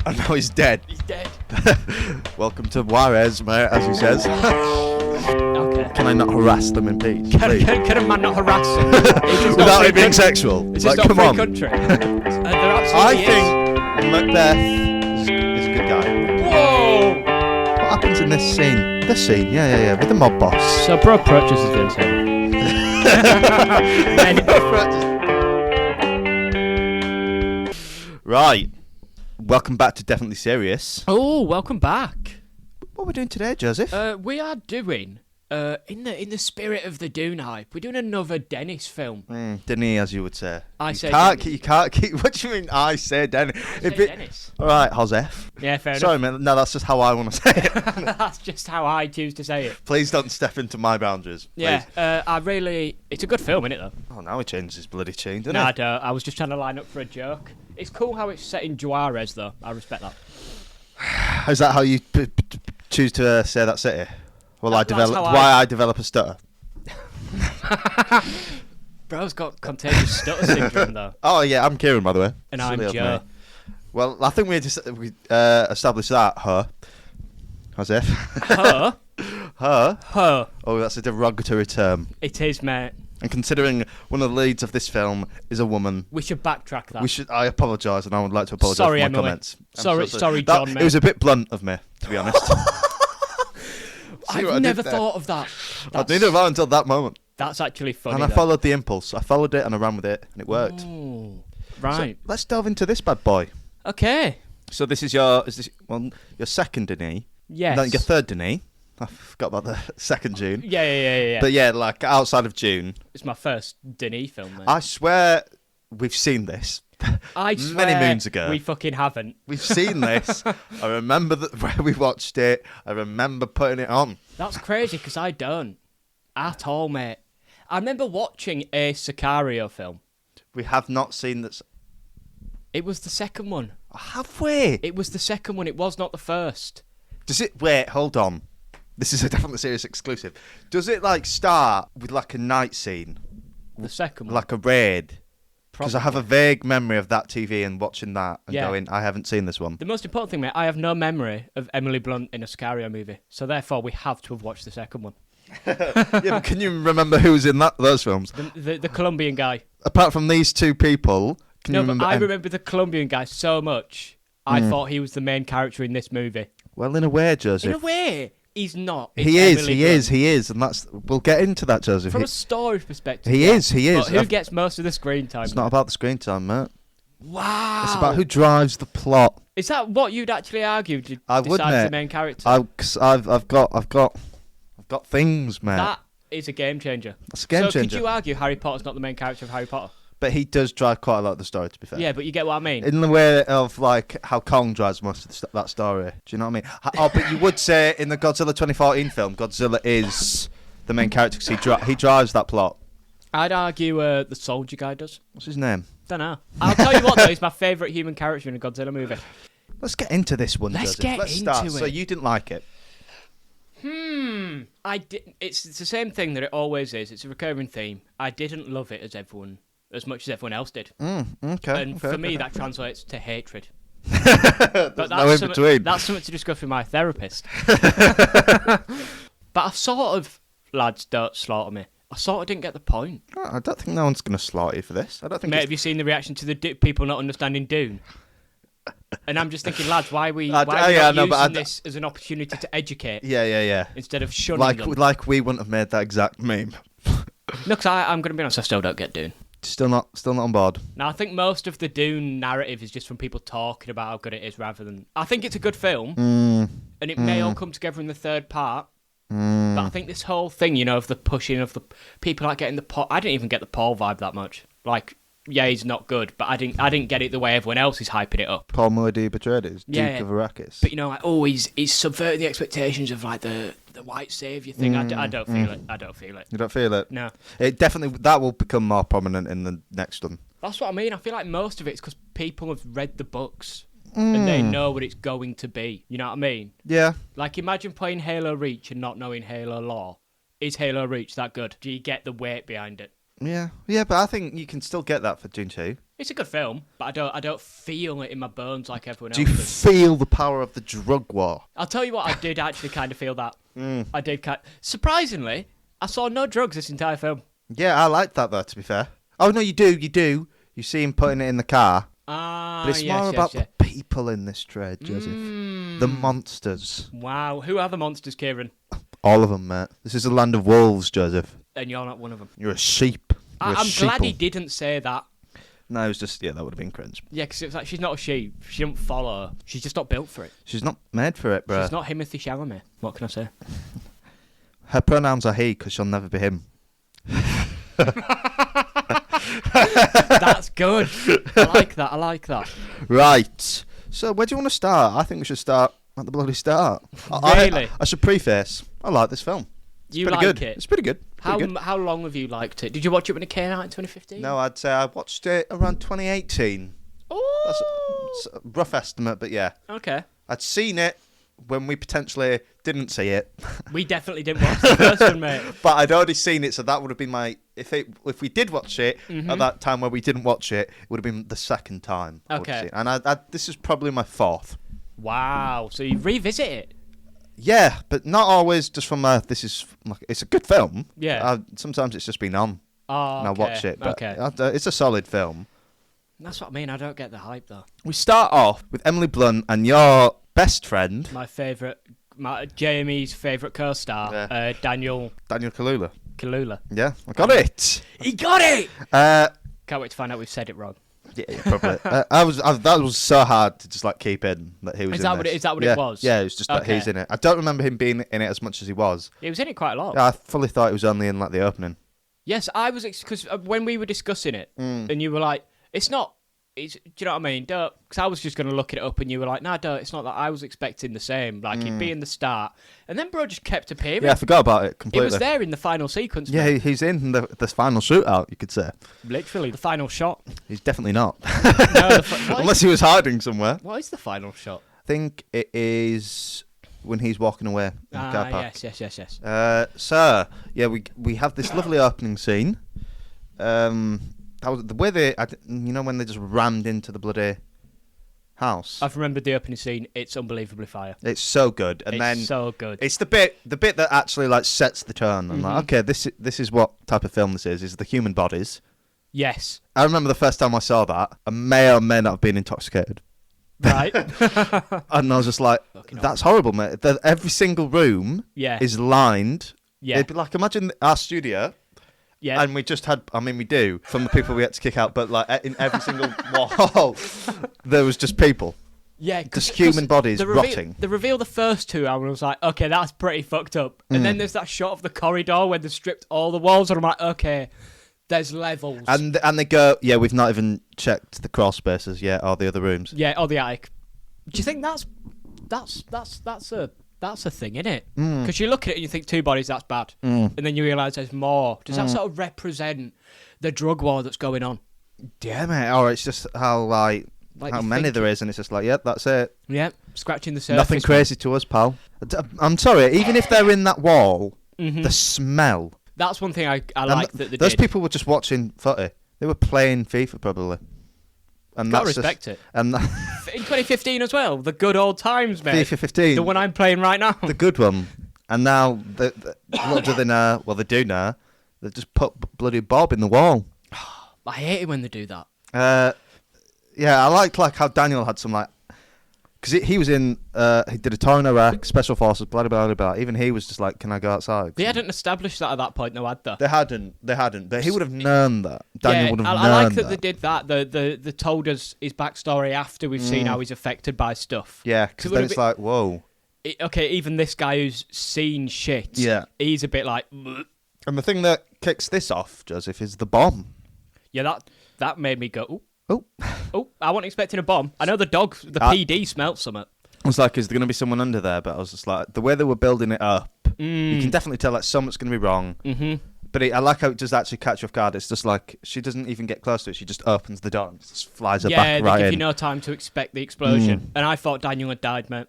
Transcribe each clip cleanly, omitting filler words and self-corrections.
And now he's dead. He's dead. Welcome to Juarez, mate, as he says. Okay. Can I not harass them in peace? Can a man not harass them? Without it being sexual? It's Like, just not come free on. country. There I absolutely think is. Macbeth is a good guy. Whoa! What happens in this scene? This scene, yeah, with the mob boss. So bro approaches us Vincent. Right. Welcome back to Definitely Serious. Oh, welcome back. What are we doing today, Joseph? We are doing, in the spirit of the Dune hype, we're doing another Dennis film. Denny, as you would say. I say You Dennis. can't keep... What do you mean, I say Denny? Dennis. All right, Joseph. Yeah, fair Sorry, enough. man. No, that's just how I want to say it. That's just how I choose to say it. Please don't step into my boundaries. Please. Yeah, it's a good film, isn't it, though? Oh, now he changed his bloody tune, didn't No, he? I don't. I was just trying to line up for a joke. It's cool how it's set in Juarez, though. I respect that. Is that how you choose to say that city? Well, I develop a stutter. Bro's got contagious stutter syndrome, though. Oh yeah, I'm Kieran, by the way. And I'm Silly of Joe. me. Well, I think we established that Joseph. Her? Her. Her. Oh, that's a derogatory term. It is, mate. And considering one of the leads of this film is a woman, We should backtrack that. I apologise, and I would like to apologise Sorry, for my Emily. comments. Sorry, John, mate. It was a bit blunt of me, to be honest. See what I I've did never there? thought of that. I didn't know until that moment. That's actually funny. And I followed the impulse. I followed it and I ran with it, and it worked. Ooh, right. So let's delve into this bad boy. Okay. So this is your second Denis? Yes. No, your third Denis. I forgot about the second June. Yeah. But yeah, like outside of June. It's my first Denis film, mate. I swear we've seen this. I swear many moons ago. we fucking haven't. We've seen this. I remember where we watched it. I remember putting it on. That's crazy because I don't at all, mate. I remember watching a Sicario film. We have not seen this. It was the second one. Have we? It was the second one. It was not the first. Does it? Wait, hold on. This is a Definitely Serious exclusive. Does it like start with like a night scene? The second one. Like a raid? Because I have a vague memory of that TV and watching that and going, I haven't seen this one. The most important thing, mate, I have no memory of Emily Blunt in a Sicario movie. So therefore, we have to have watched the second one. Yeah, but can you remember who was in those films? The Colombian guy. Apart from these two people, can you remember? I remember the Colombian guy so much. I thought he was the main character in this movie. Well, in a way, Joseph. In a way, he's not. It's He is, Emily he Blunt. is, he is, and we'll get into that, Joseph. From a story perspective. He is. But who gets most of the screen time? It's not about the screen time, mate. Wow. It's about who drives the plot. Is that what you'd actually argue? I would, mate. The main character. I've got things, mate. That is a game changer. That's a game so changer. could you argue Harry Potter's not the main character of Harry Potter? But he does drive quite a lot of the story, to be fair. Yeah, but you get what I mean. In the way of like how Kong drives most of that story. Do you know what I mean? Oh, but you would say in the Godzilla 2014 film, Godzilla is the main character because he drives that plot. I'd argue the soldier guy does. What's his name? Don't know. I'll tell you what though, he's my favourite human character in a Godzilla movie. Let's get into this one, Let's Joseph. get Let's into start. it. So you didn't like it? I did. It's the same thing that it always is. It's a recurring theme. I didn't love it as much as everyone else did. Okay. And for me, that translates to hatred. But that's no in between. That's something to discuss with my therapist. But I sort of, lads, don't slaughter me. I sort of didn't get the point. I don't think no one's going to slaughter you for this. I don't think. Mate, have you seen the reaction to the people not understanding Dune? And I'm just thinking, lads, why are we not using this as an opportunity to educate? Yeah. Instead of shunning them. Like we wouldn't have made that exact meme. No, because I'm going to be honest, I still don't get Dune. Still not on board. Now, I think most of the Dune narrative is just from people talking about how good it is rather than... I think it's a good film, and it may all come together in the third part, but I think this whole thing, of the pushing of the... People like getting the Paul... I didn't even get the Paul vibe that much. Like, yeah, he's not good, but I didn't get it the way everyone else is hyping it up. Paul Moody Atreides, Duke of Arrakis. But, he's subverting the expectations of, like, the white saviour thing. I don't feel it. I don't feel it. You don't feel it? No. It definitely... That will become more prominent in the next one. That's what I mean. I feel like most of it's because people have read the books and they know what it's going to be. You know what I mean? Yeah. Like, imagine playing Halo Reach and not knowing Halo lore. Is Halo Reach that good? Do you get the weight behind it? Yeah, but I think you can still get that for Dune 2. It's a good film, but I don't feel it in my bones like everyone else Do you does. feel the power of the drug war? I'll tell you what, I did actually kind of feel that. I did surprisingly, I saw no drugs this entire film. Yeah, I like that though, to be fair. Oh no, you do. You see him putting it in the car. But it's more about the people in this trade, Joseph. The monsters. Wow, who are the monsters, Kieran? All of them, mate. This is a land of wolves, Joseph. And you're not one of them. You're a sheep. I'm glad he didn't say that. No, it was just, that would have been cringe. Yeah, because it was like, she's not a sheep. She don't follow. She's just not built for it. She's not made for it, bro. She's not Timothy Chalamet. What can I say? Her pronouns are he, because she'll never be him. That's good. I like that. Right. So, where do you want to start? I think we should start at the bloody start. Really? I should preface. I like this film. It's You pretty like good. it? It's pretty good. How long have you liked it? Did you watch it when it came out in 2015? No, I'd say I watched it around 2018. That's a rough estimate, but yeah. Okay. I'd seen it when we potentially didn't see it. We definitely didn't watch the first one, mate. But I'd already seen it, so that would have been my... If we did watch it at that time where we didn't watch it, it would have been the second time. Okay. And this is probably my fourth. Wow. So you revisit it? Yeah, but not always just from it's a good film. Yeah. Sometimes it's just been on Oh, and I watch it. But okay. it's a solid film. That's what I mean. I don't get the hype, though. We start off with Emily Blunt and your best friend... Jamie's favourite co-star, Daniel Kaluuya. Kaluuya. Yeah, I got it. He got it! Uh, Can't wait to find out we've said it wrong. Yeah, probably. That was so hard to just keep in that he was. Is in that this. what it was? Yeah, it was just that he's in it. I don't remember him being in it as much as he was. He was in it quite a lot. Yeah, I fully thought he was only in the opening. Yes, I was because when we were discussing it, and you were like, "It's not." Do you know what I mean? Because I was just going to look it up, and you were like, "Nah, it's not that." I was expecting the same, like he'd be in the start, and then bro just kept appearing. Yeah, I forgot about it He completely. was there in the final sequence. Yeah, man. he's in the final shootout. You could say. Literally the final shot. He's definitely not, No, unless he was hiding somewhere. What is the final shot? I think it is when he's walking away in the car park. Yes. So yeah, we have this lovely opening scene. That was the way when they just rammed into the bloody house. I've remembered the opening scene. It's unbelievably fire. It's so good, and It's so good. It's the bit that actually sets the tone. I'm like, okay, this is what type of film this is the human bodies. Yes. I remember the first time I saw that. I may or may not have been intoxicated. Right. And I was just like, that's horrible, mate. Every single room is lined. Yeah. It'd be like, imagine our studio. Yeah. And we just had, we do, from the people we had to kick out, but in every single wall, there was just people. Yeah. Just human bodies rotting. The reveal the first two, I was like, okay, that's pretty fucked up. And then there's that shot of the corridor where they stripped all the walls, and I'm like, okay, there's levels. And they go, yeah, we've not even checked the crawl spaces yet, or the other rooms. Yeah, or the attic. Do you think that's a thing, innit? Because you look at it and you think 2 bodies, that's bad. And then you realise there's more. Does that sort of represent the drug war that's going on? Yeah, mate. Or it's just how how many there is, and it's just that's it. Yeah, scratching the surface. Nothing crazy to us, pal. I'm sorry, even if they're in that wall, the smell. That's one thing I like that they those did. people were just watching footy. They were playing FIFA probably. And Gotta respect it. And in 2015 as well, the good old times, mate. FIFA 15. The one I'm playing right now. The good one. And now, what do they know? Well, they do know. They just put bloody Bob in the wall. I hate it when they do that. Yeah, I liked how Daniel had some because he was in, he did a tour in Iraq, Special Forces, blah, blah, blah, blah. Even he was just like, can I go outside? They hadn't established that at that point, though, had they? They hadn't. But he would have known that. Daniel would have known I like that. They did that. They told us his backstory after we've seen how he's affected by stuff. Yeah, because then it's like, whoa. Okay, even this guy who's seen shit, he's a bit like... Bleh. And the thing that kicks this off, Joseph, is the bomb. Yeah, that made me go, oh. Oh, I wasn't expecting a bomb. I know the PD smelt something. I was like, is there going to be someone under there? But I was just like, the way they were building it up, you can definitely tell something's going to be wrong. Mm-hmm. But I like how it does actually catch you off guard. It's just like, she doesn't even get close to it. She just opens the door and just flies her back right in. Yeah, they give you no time to expect the explosion. And I thought Daniel had died, mate.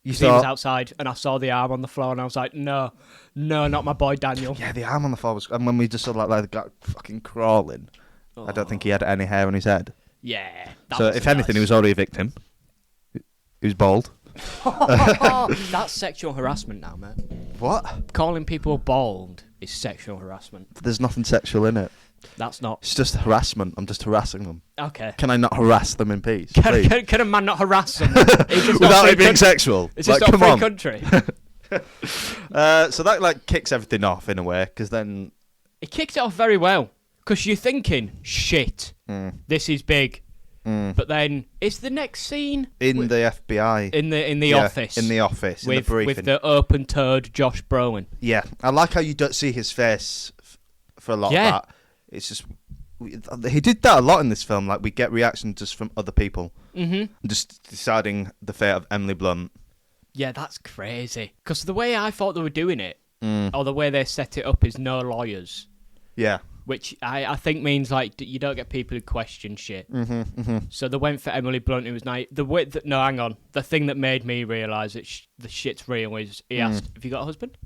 He was outside, and I saw the arm on the floor, and I was like, no, not my boy Daniel. Yeah, the arm on the floor was... And when we just saw the guy fucking crawling, I don't think he had any hair on his head. Yeah. So if anything, he was already a victim. He was bald. That's sexual harassment now, mate. What? Calling people bald is sexual harassment. There's nothing sexual in it. That's not. It's just harassment. I'm just harassing them. Okay. Can I not harass them in peace? Can a man not harass them? Without it being sexual? It's just not a free country. So that like kicks everything off in a way, because then it kicks it off very well. Because you're thinking, shit, this is big. But then it's the next scene in the FBI, in the office, in the office, with, in the briefing, with the open-toed Josh Brolin. Yeah, I like how you don't see his face for a lot of that. It's just he did that a lot in this film. Like we get reactions just from other people, just deciding the fate of Emily Blunt. Yeah, that's crazy. Because the way I thought they were doing it, or the way they set it up, is no lawyers. Yeah. Which I think means like you don't get people who question shit. So they went for Emily Blunt, who was nice. No, hang on. The thing that made me realise that the shit's real is he asked, "Have you got a husband?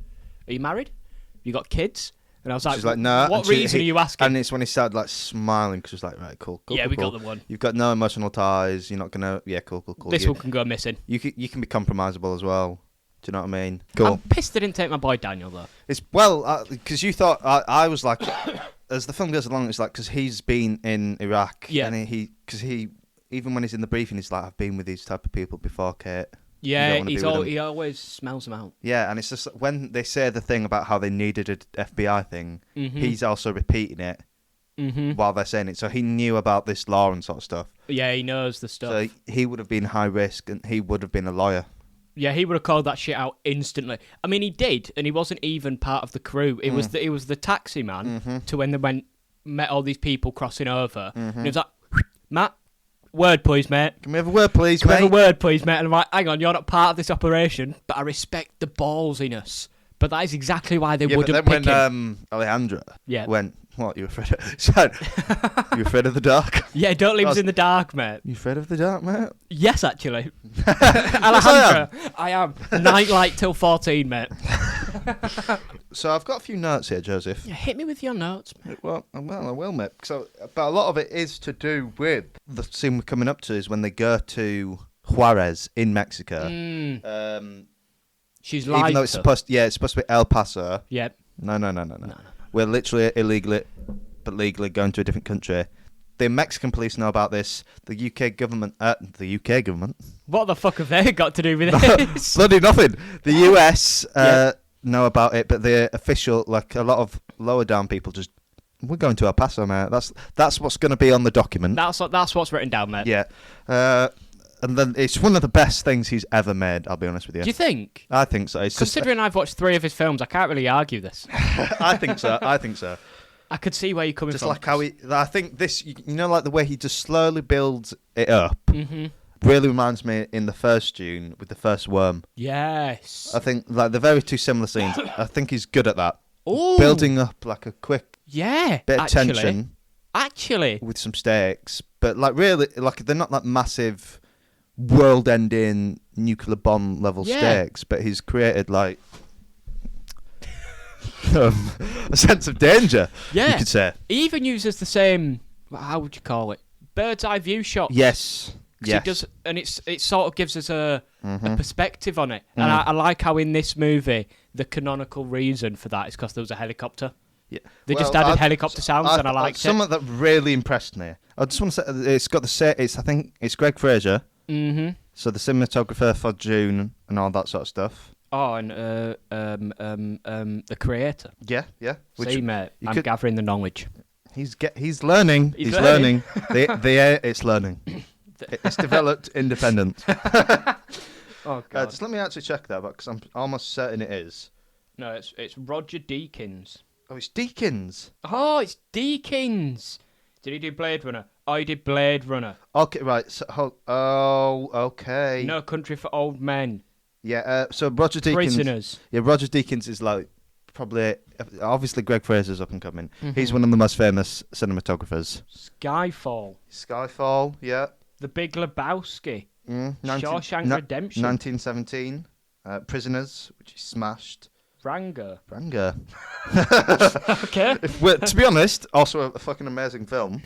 Are you married? Have you got kids?" And I was like, She's like, "No." What reason are you asking? And it's when he started like smiling because he was like, "Right, cool." Yeah, we cool. got the one. You've got no emotional ties. You're not gonna. Yeah, cool. This one can go missing. You can be compromisable as well. Do you know what I mean? Cool. I'm pissed they didn't take my boy Daniel though. It's because you thought I was like. As the film goes along, it's like because he's been in Iraq, and he even when he's in the briefing, he's like, "I've been with these type of people before, Kate." Yeah, he always smells them out. Yeah, and it's just when they say the thing about how they needed an FBI thing, he's also repeating it while they're saying it. So he knew about this law and sort of stuff. Yeah, he knows the stuff. So he would have been high risk, and he would have been a lawyer. Yeah, he would have called that shit out instantly. I mean, he did, and he wasn't even part of the crew. It was the taxi man to when they met all these people crossing over. And he was like, "Matt, word please, mate. Can we have a word please, mate? Can we have a word please, mate?" And I'm like, "Hang on, you're not part of this operation, but I respect the ballsiness." But that is exactly why they wouldn't pick him. When Alejandra went, "What, you afraid of? You afraid of the dark?" Yeah, don't leave us in the dark, mate. You afraid of the dark, mate? Yes, actually. Alejandra, I am. Nightlight till 14, mate. So I've got a few notes here, Joseph. Yeah, hit me with your notes, mate. Well, I will, mate. So, but a lot of it is to do with the scene we're coming up to is when they go to Juarez in Mexico. She's lied. Even though it's supposed to be El Paso. Yep. No. We're literally illegally, but legally going to a different country. The Mexican police know about this. The UK government. What the fuck have they got to do with this? Bloody nothing. The US know about it, but the official, like a lot of lower down people, just we're going to El Paso, mate. That's what's going to be on the document. That's what's written down, mate. Yeah. And then it's one of the best things he's ever made, I'll be honest with you. Do you think? I think so. Considering I've watched 3 of his films, I can't really argue this. I think so. I could see where you're coming from. Just like how I think this, like the way he just slowly builds it up, really reminds me in the first Dune with the first worm. Yes. I think like they're very two similar scenes. I think he's good at that. Ooh. Building up like a quick bit of tension. Actually. With some stakes. But like really, like they're not like massive world-ending nuclear bomb level stakes, but he's created like a sense of danger. Yeah, you could say. He even uses the same. How would you call it? Bird's eye view shot. Yes. He does, and it sort of gives us a perspective on it. And I like how in this movie the canonical reason for that is because there was a helicopter. Yeah, they just added helicopter sounds, and I liked it. Something that really impressed me. I just want to say it's got I think it's Greg Fraser. So the cinematographer for Dune and all that sort of stuff. Oh, and the creator. Yeah. See, mate, I'm gathering the knowledge. He's learning. He's learning. It's learning. It's developed independent. Oh God! Just let me actually check that, because I'm almost certain it is. No, it's Roger Deakins. Oh, it's Deakins. Oh, it's Deakins. Did he do Blade Runner? Oh, he did Blade Runner. Okay, right. So, okay. No Country for Old Men. Yeah, so Roger Deakins... Prisoners. Yeah, Roger Deakins is like probably... Obviously, Greg Fraser's up and coming. He's one of the most famous cinematographers. Skyfall, yeah. The Big Lebowski. Shawshank Redemption. 1917. Prisoners, which he smashed. Rango. Okay. Okay. To be honest, also a fucking amazing film.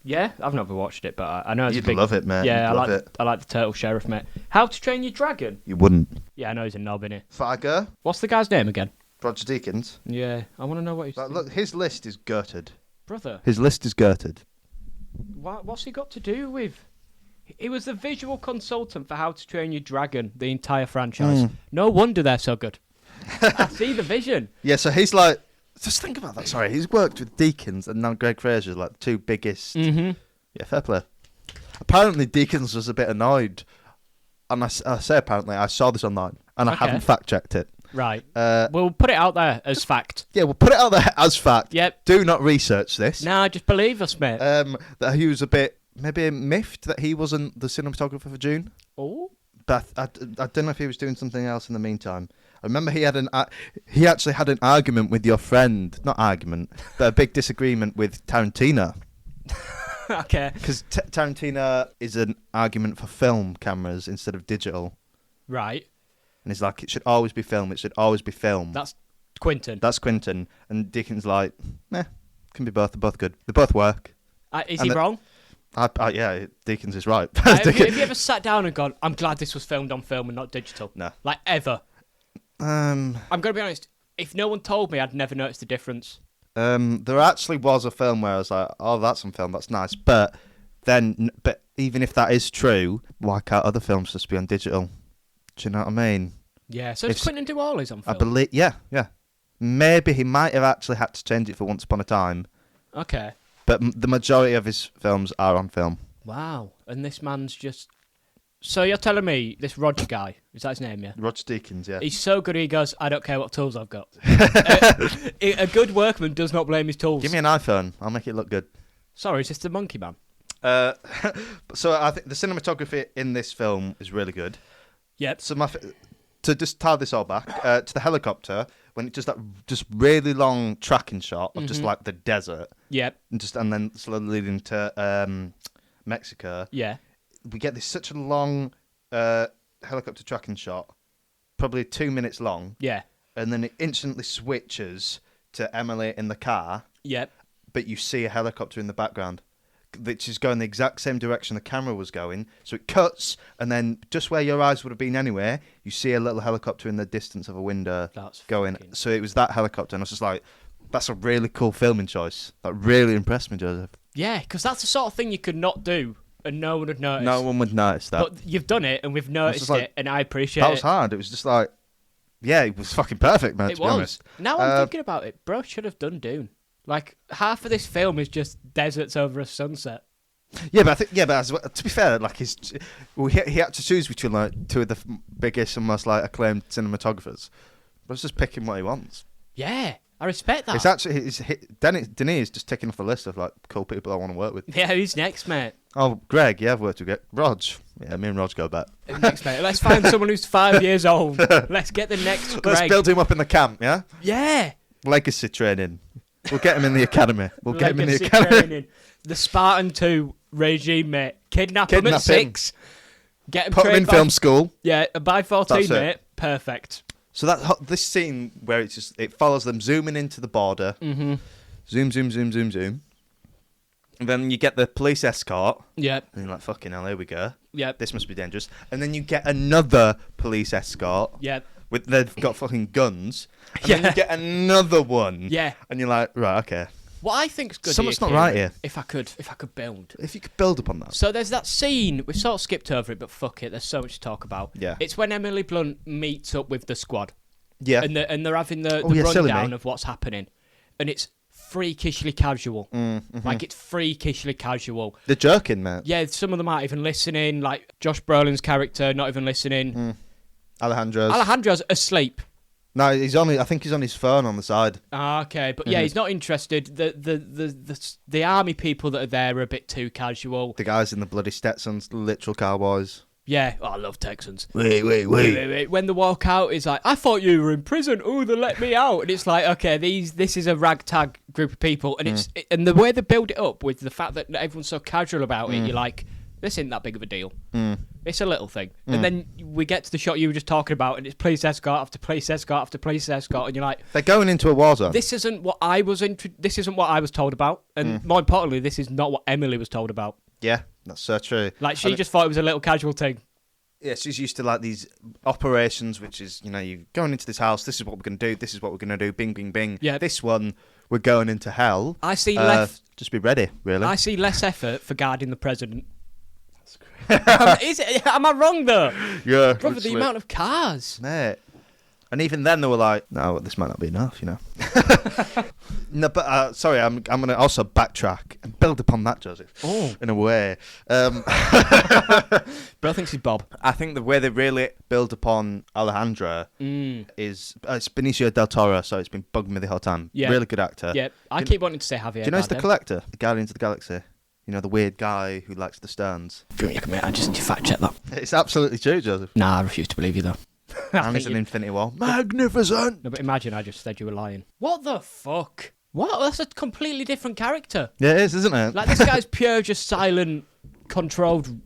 Yeah, I've never watched it, but I know it's You'd a big... love it, mate. Yeah, You'd love it. I like the Turtle Sheriff, mate. How to Train Your Dragon? You wouldn't. Yeah, I know he's a knob, innit? Fargo, What's the guy's name again? Roger Deakins. Yeah, I want to know what he's... Like, look, his list is gutted. Brother, His list is gutted. what's he got to do with... He was the visual consultant for How to Train Your Dragon, the entire franchise. No wonder they're so good. I see the vision. Yeah, so he's like... Just think about that. Sorry, he's worked with Deakins and now Greg Fraser, like the two biggest... Mm-hmm. Yeah, fair play. Apparently, Deakins was a bit annoyed. And I say apparently, I saw this online and I haven't fact-checked it. Right. We'll put it out there as fact. Yeah, we'll put it out there as fact. Yep. Do not research this. Nah, just believe us, mate. That he was a bit, maybe miffed that he wasn't the cinematographer for Dune. Oh. But I don't know if he was doing something else in the meantime. I remember he actually had an argument with your friend. Not argument, but a big disagreement with Tarantino. Okay. Because Tarantino is an argument for film cameras instead of digital. Right. And he's like, it should always be film. It should always be film. That's Quentin. That's Quentin. And Deacon's like, can be both. They're both good. They both work. Is he wrong? Yeah, Deakins is right. Have you ever sat down and gone, I'm glad this was filmed on film and not digital? No. Like, ever? I'm going to be honest. If no one told me, I'd never noticed the difference. There actually was a film where I was like, oh, that's on film, that's nice. But even if that is true, why can't other films just be on digital? Do you know what I mean? Yeah, so does Quentin do all his on film? I believe, yeah. Maybe he might have actually had to change it for Once Upon a Time. Okay. But the majority of his films are on film. Wow. And this man's just... So you're telling me this Roger guy, is that his name, yeah? Roger Deakins, yeah. He's so good he goes, I don't care what tools I've got. A good workman does not blame his tools. Give me an iPhone, I'll make it look good. Sorry, is this the Monkey Man? So I think the cinematography in this film is really good. Yep. So to just tie this all back to the helicopter, when it does that just really long tracking shot of just like the desert. Yep. And then slowly leading to Mexico. Yeah. We get this such a long helicopter tracking shot, probably 2 minutes long. Yeah. And then it instantly switches to Emily in the car. Yep. But you see a helicopter in the background, which is going the exact same direction the camera was going. So it cuts, and then just where your eyes would have been anyway, you see a little helicopter in the distance of a window going. So it was that helicopter, and I was just like, that's a really cool filming choice. That really impressed me, Joseph. Yeah, because that's the sort of thing you could not do, and no one would notice. No one would notice that. But you've done it, and we've noticed like, it, and I appreciate it. That was hard. It was just like, yeah, it was fucking perfect, man, to be honest. Now I'm thinking about it. Bro should have done Dune. Like, half of this film is just deserts over a sunset. Yeah, but to be fair, like he had to choose between like two of the biggest and most like acclaimed cinematographers. But he's just picking what he wants. Yeah, I respect that. It's actually Denis is just ticking off a list of like cool people I want to work with. Yeah, who's next, mate? Oh, Greg, yeah, I've worked with Rog. Yeah, me and Rog go back. Next, mate. Let's find someone who's 5 years old. Let's get the next Greg. Let's build him up in the camp, yeah? Yeah. Legacy training. We'll get him in the academy. Legacy training. The Spartan 2 regime, mate. Kidnap him at 6. Get him Put him in film school. Yeah, by 14, mate. Perfect. So this scene where it follows them zooming into the border. Mm-hmm. Zoom. And then you get the police escort. Yep. And you're like, fucking hell, here we go. Yep. This must be dangerous. And then you get another police escort. Yep. They've got fucking guns. And then you get another one. Yeah. And you're like, right, okay. What I think's good. Something's not right here. If I could build. If you could build upon that. So there's that scene. We've sort of skipped over it, but fuck it. There's so much to talk about. Yeah. It's when Emily Blunt meets up with the squad. Yeah. And they're having the rundown of what's happening, and it's freakishly casual. Mm-hmm. Like, it's freakishly casual. They're jerking, mate. Yeah, some of them aren't even listening. Like Josh Brolin's character, not even listening. Alejandro's asleep. No, I think he's on his phone on the side. Okay, but yeah, he's not interested. The army people that are there are a bit too casual. The guys in the bloody Stetsons, literal cowboys. Yeah, I love Texans. Wait. When they walk out, it's like, I thought you were in prison. Oh, they let me out. And it's like, okay, this is a ragtag group of people, and and the way they build it up with the fact that everyone's so casual about it, you're like, this isn't that big of a deal. Mm. It's a little thing. And then we get to the shot you were just talking about, and it's police escort after police escort after police escort, and you're like, They're going into a war zone. this isn't what I was told about, and more importantly, this is not what Emily was told about. Yeah, that's so true. Like, she just thought it was a little casual thing. Yeah, she's used to like these operations, which is, you know, you going into this house, this is what we're going to do, this is what we're going to do, bing, bing, bing. Yeah. This one, we're going into hell. I see Just be ready, really. I see less effort for guarding the president. That's great. Am I wrong, though? Yeah. Brother, the amount of cars. Mate. And even then they were like, no, this might not be enough, you know. No, but sorry, I'm going to also backtrack and build upon that, Joseph. Oh. In a way. Bro thinks he's Bob. I think the way they really build upon Alejandra is it's Benicio del Toro, so it's been bugging me the whole time. Yeah. Really good actor. Yeah, I keep wanting to say Javier. Do you know he's the Bardem. Collector, the Guardians of the Galaxy? You know, the weird guy who likes the Stones. I just need to fact check that. It's absolutely true, Joseph. Nah, I refuse to believe you, though. And he's an Infinity War. Magnificent! No, but imagine I just said you were lying. What the fuck? What? That's a completely different character. Yeah, it is, isn't it? Like, this guy's pure, just silent, controlled,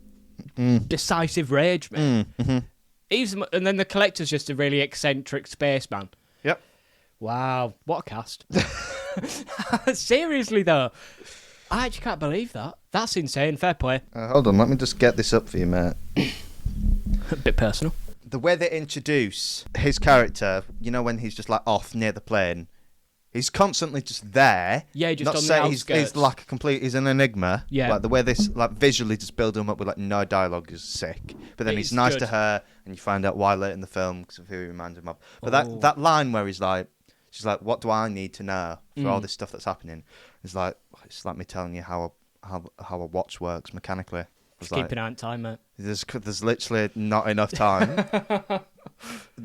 decisive rage, man. And then the Collector's just a really eccentric spaceman. Yep. Wow, what a cast. Seriously, though. I actually can't believe that. That's insane. Fair play. Hold on, let me just get this up for you, mate. A bit personal. The way they introduce his character, you know, when he's just like off near the plane, he's constantly just there. Yeah, just not on the saying outskirts. he's like he's an enigma. Yeah. Like the way this, like visually just build him up with like no dialogue is sick. But then he's It's nice good. to her, and you find out why later in the film because of who he reminds him of. But that line where he's like, she's like, what do I need to know for all this stuff that's happening? It's like me telling you how a watch works mechanically. Just keep an eye on time, mate. There's literally not enough time.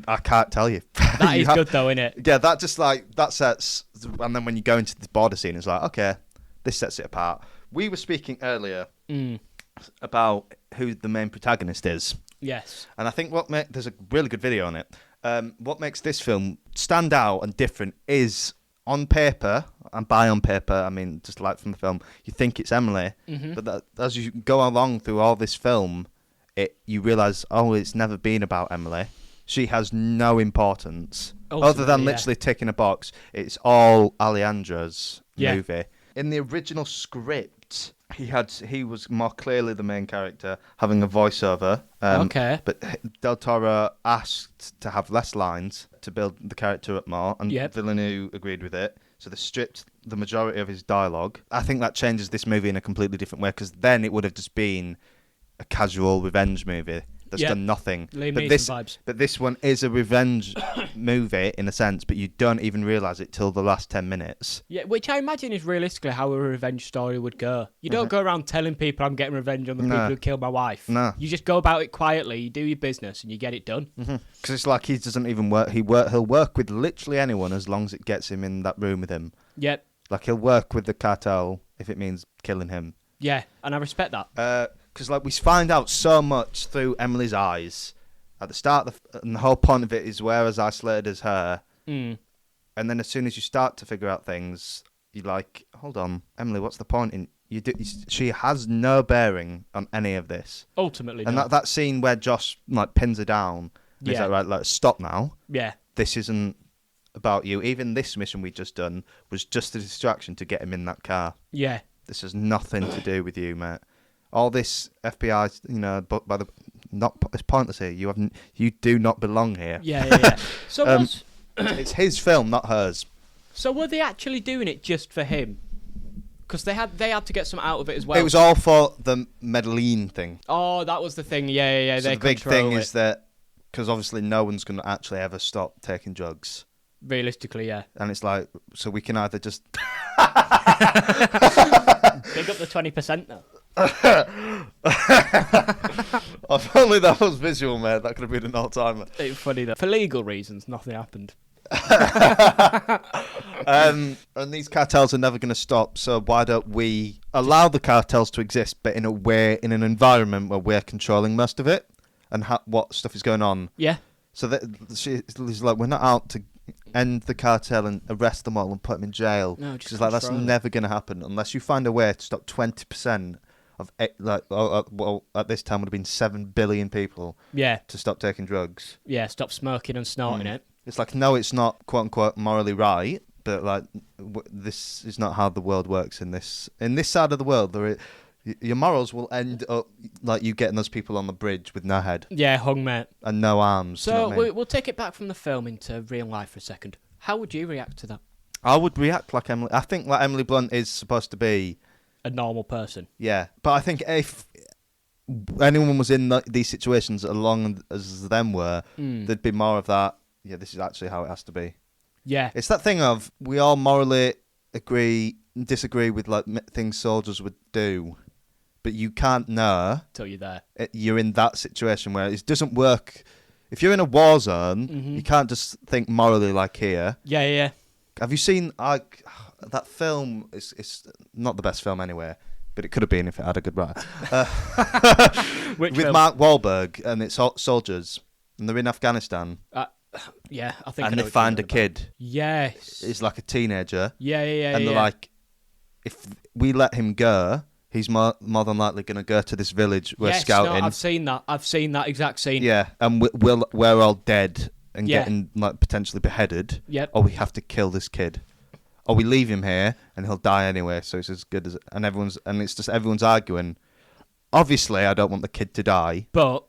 I can't tell you. That is good, though, isn't it? Yeah, that just like that sets, and then when you go into the border scene, it's like, okay, this sets it apart. We were speaking earlier about who the main protagonist is, Yes. and I think there's a really good video on it. What makes this film stand out and different is on paper, and by on paper I mean just like from the film, you think it's Emily, but as you go along through all this film, you realise, oh, it's never been about Emily. She has no importance other than literally ticking a box. It's all Alejandra's movie. In the original script, he was more clearly the main character, having a voiceover. Okay. But Del Toro asked to have less lines to build the character up more, and Villeneuve agreed with it. So they stripped the majority of his dialogue. I think that changes this movie in a completely different way, because then it would have just been a casual revenge movie that's done nothing. Liam But Neeson vibes. But this one is a revenge movie in a sense, but you don't even realise it till the last 10 minutes. Yeah, which I imagine is realistically how a revenge story would go. You don't go around telling people I'm getting revenge on the people who killed my wife. No. You just go about it quietly, you do your business, and you get it done. Because it's like he doesn't even work. He'll work with literally anyone as long as it gets him in that room with him. Yep. Like he'll work with the cartel if it means killing him. Yeah, and I respect that. Because like we find out so much through Emily's eyes at the start, and the whole point of it is we're as isolated as her. And then as soon as you start to figure out things, you're like, hold on, Emily, what's the point in she has no bearing on any of this. Ultimately, and no. that scene where Josh like pins her down, and he's like, right, like, stop now. Yeah. This isn't about you. Even this mission we just done was just a distraction to get him in that car. Yeah. This has nothing to do with you, mate. All this FBI, it's pointless here. You do not belong here. Yeah. So it's his film, not hers. So were they actually doing it just for him? Because they had to get some out of it as well. It was all for the Medellin thing. Oh, that was the thing. Yeah. So they the big thing control is that because obviously no one's going to actually ever stop taking drugs. Realistically, yeah. And it's like, so we can either just Big up the 20% now. If only that was visual, mate. That could have been an all-timer. It's funny though. For legal reasons, nothing happened. And these cartels are never going to stop, so why don't we allow the cartels to exist, but in a way, in an environment where we're controlling most of it and what stuff is going on. Yeah. So that she's like, we're not out to end the cartel and arrest them all and put them in jail. No, just she's like, that's control it. never going to happen unless you find a way to stop 20% of well, at this time would have been 7 billion people Yeah. to stop taking drugs. Yeah, stop smoking and snorting it. It's like, no, it's not quote unquote morally right, but like this is not how the world works in this side of the world. Your morals will end up like you getting those people on the bridge with no head. Yeah, hung, mate. And no arms. So you know what I mean? we'll take it back from the film into real life for a second. How would you react to that? I would react like Emily. I think like Emily Blunt is supposed to be A normal person. Yeah, but I think if anyone was in these situations as long as them were, there'd be more of that. Yeah, this is actually how it has to be. Yeah. It's that thing of we all morally disagree with like things soldiers would do, but you can't know Till you're there. You're in that situation where it doesn't work. If you're in a war zone, you can't just think morally like here. Yeah. Have you seen that film? It's not the best film anyway, but it could have been if it had a good writer. With film? Mark Wahlberg, and it's soldiers, and they're in Afghanistan, Yeah, I think. and I know they what find a you're talking about. kid. Yes. He's like a teenager, Yeah. and they're like, if we let him go, he's more than likely going to go to this village we're scouting. No, I've seen that exact scene. Yeah, and we're all dead and Yeah. getting like potentially beheaded. Yep. Or we have to kill this kid. Or we leave him here and he'll die anyway. So it's as good as everyone's arguing. Obviously, I don't want the kid to die. But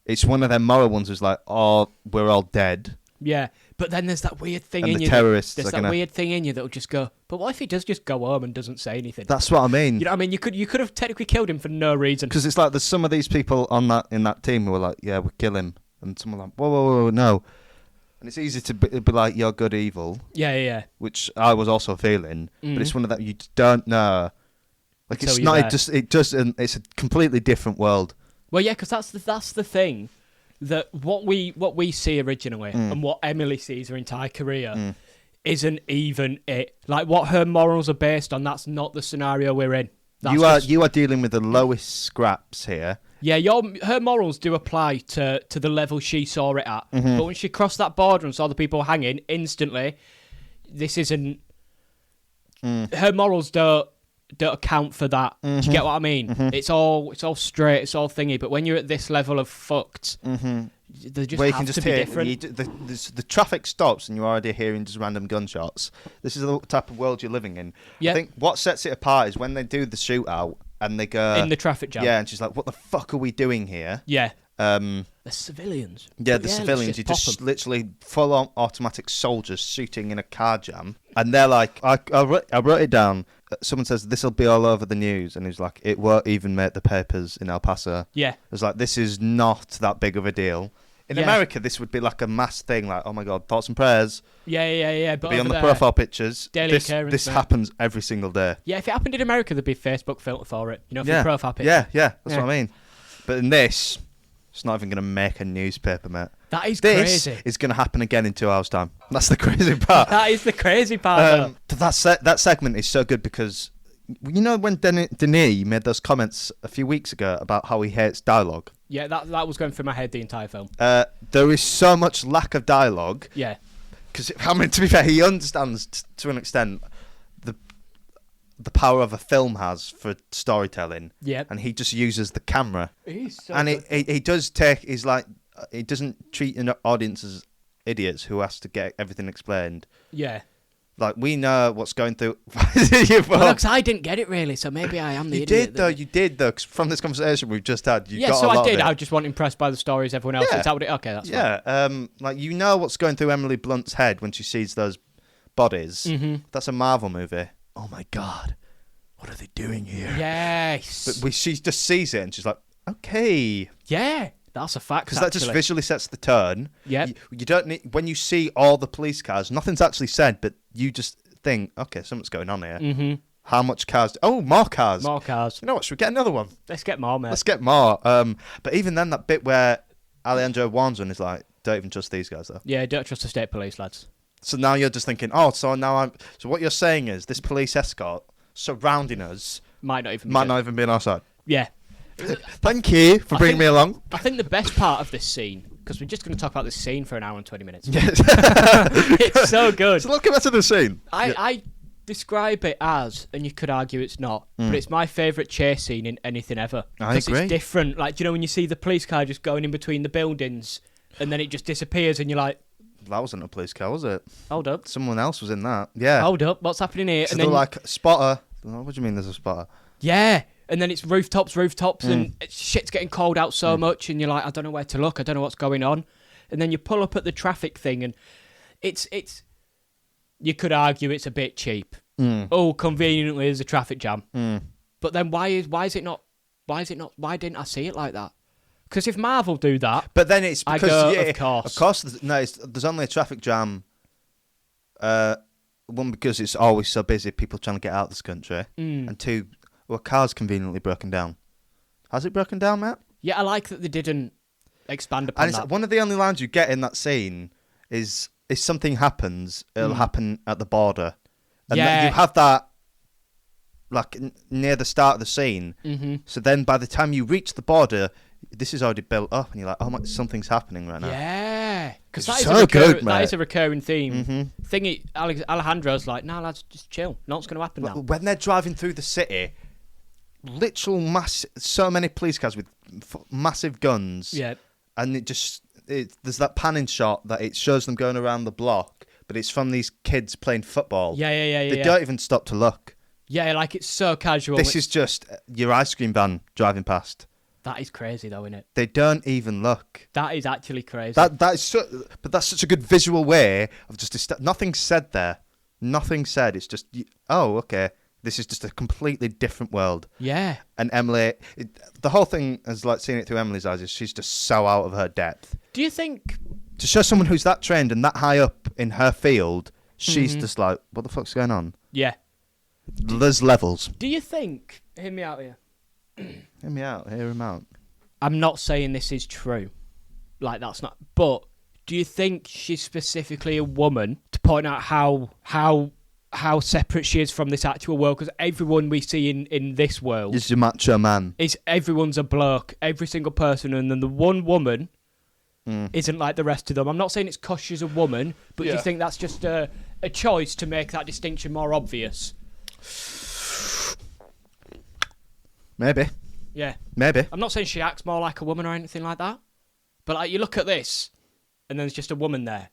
It's one of them moral ones who's like, oh, we're all dead. yeah, but then there's that weird thing And in the you. terrorists There's are that gonna- weird thing in you that'll just go. But what if he does just go home and doesn't say anything? That's what I mean. You know what I mean? You could have technically killed him for no reason. Because it's like there's some of these people in that team who are like, yeah, we'll kill him. And some are like, whoa, no. And it's easy to be like, you're good, evil. Yeah. Which I was also feeling, but it's one of that you just don't know. Like Until it's you're not. there. It's a completely different world. Well, yeah, because that's the thing that what we see originally and what Emily sees her entire career isn't even it. Like what her morals are based on. That's not the scenario we're in. That's You are dealing with the lowest scraps here. Yeah, her morals do apply to the level she saw it at. But when she crossed that border and saw the people hanging, instantly, this isn't. Her morals don't account for that. Do you get what I mean? It's all straight, it's all thingy. But when you're at this level of fucked, they just Where you have can to just be hear different. the traffic stops and you're already hearing just random gunshots. This is the type of world you're living in. Yeah. I think what sets it apart is when they do the shootout and they go In the traffic jam. Yeah, and she's like, "What the fuck are we doing here?" Yeah. The civilians. civilians. You pop just 'em. literally full-on automatic soldiers shooting in a car jam, and they're like, I wrote it down. Someone says this will be all over the news, and he's like, it won't even make the papers in El Paso. Yeah. It's like this is not that big of a deal. In Yeah. America, this would be like a mass thing. Like, oh my god, thoughts and prayers. Yeah. But Be on over the there- profile pictures. daily This occurrence, mate. happens every single day. Yeah, if it happened in America, there'd be a Facebook filter for it. You know, for Yeah, your profile picture. yeah. That's Yeah. what I mean. But in this, it's not even going to make a newspaper, mate. That is This crazy. is going to happen again in 2 hours' time. That's the crazy part. That is the crazy part. though. But that segment is so good because you know when Denis made those comments a few weeks ago about how he hates dialogue. Yeah, that was going through my head the entire film. There is so much lack of dialogue Yeah. because I mean, to be fair, he understands to an extent the power of a film has for storytelling. Yeah. And he just uses the camera. He's so And good. he does take. He's like he doesn't treat an audience as idiots who has to get everything explained. Yeah. Like we know what's going through. Your phone. Well, 'cause I didn't get it really, so maybe I am the You idiot. did though. 'Cause from this conversation we've just had, you Yeah, got so a lot I did. Of it. I just wasn't impressed by the stories everyone else. Yeah. Is that what it? Okay, that's fine. Yeah, like you know what's going through Emily Blunt's head when she sees those bodies. Mhm. That's a Marvel movie. Oh my god, what are they doing here? Yes. But she just sees it and she's like, okay, Yeah, that's a fact. because that just actually. visually sets the tone. Yep. You don't need when you see all the police cars. Nothing's actually said, but you just think, okay, something's going on here. Mhm. How much cars? Oh, more cars. More cars. You know what? Should we get another one? Let's get more, mate. Let's get more. But even then, that bit where Alejandro warns one is like, don't even trust these guys though. Yeah, don't trust the state police, lads. So now you're just thinking, oh, so what you're saying is this police escort surrounding us Might not even. might not even be on our side. Yeah. Thank you for bringing me along. I think the best part of this scene, because we're just going to talk about this scene for an hour and 20 minutes. Yes. It's so good. So look at that to the scene. I describe it as, and you could argue it's not, but it's my favourite chase scene in anything ever. I Because agree. it's different. Like, do you know when you see the police car just going in between the buildings and then it just disappears and you're like, That wasn't a police car, was it? hold up. Someone else was in that. Yeah. Hold up, what's happening here? So And they're then, like, spotter. What do you mean there's a spotter? yeah. And then it's rooftops, and shit's getting called out so much, and you're like, I don't know where to look, I don't know what's going on. And then you pull up at the traffic thing, and it's. You could argue it's a bit cheap. Oh, conveniently there's a traffic jam. But then why didn't I see it like that? Because if Marvel do that, But then it's I because go, of course. There's only a traffic jam. One, because it's always so busy, people trying to get out of this country, and two, well, car's conveniently broken down. Has it broken down, Matt? yeah, I like that they didn't expand upon And it's that. one of the only lines you get in that scene is if something happens, it'll happen at the border, and Yeah. you have that like near the start of the scene. Mm-hmm. So then, by the time you reach the border, this is already built up, and you're like, "Oh my, something's happening right now." Yeah, because It's that, so good, that mate. is a recurring theme. Alejandro's like, nah, lads, just chill. Nothing's going to happen now. When they're driving through the city, so many police cars with massive guns. Yeah. And there's that panning shot that it shows them going around the block, but it's from these kids playing football. Yeah. They don't even stop to look. Yeah, like it's so casual. This is just your ice cream van driving past. That is crazy, though, isn't it? They don't even look. That is actually crazy. But that's such a good visual way of just nothing's said there. Nothing said. It's just okay. This is just a completely different world. Yeah. And Emily, the whole thing is like seeing it through Emily's eyes. Is she's just so out of her depth. Do you think... To show someone who's that trained and that high up in her field, she's just like, what the fuck's going on? Yeah. There's levels. Do you think... Hear me out here. Hear me out. Hear him out. I'm not saying this is true. Like, that's not... But do you think she's specifically a woman to point out how separate she is from this actual world? Because everyone we see in this world... Is your macho man. Everyone's a bloke. Every single person. And then the one woman isn't like the rest of them. I'm not saying it's because she's a woman, but do you think that's just a choice to make that distinction more obvious? Maybe. Yeah. Maybe. I'm not saying she acts more like a woman or anything like that. But like, you look at this, and then there's just a woman there.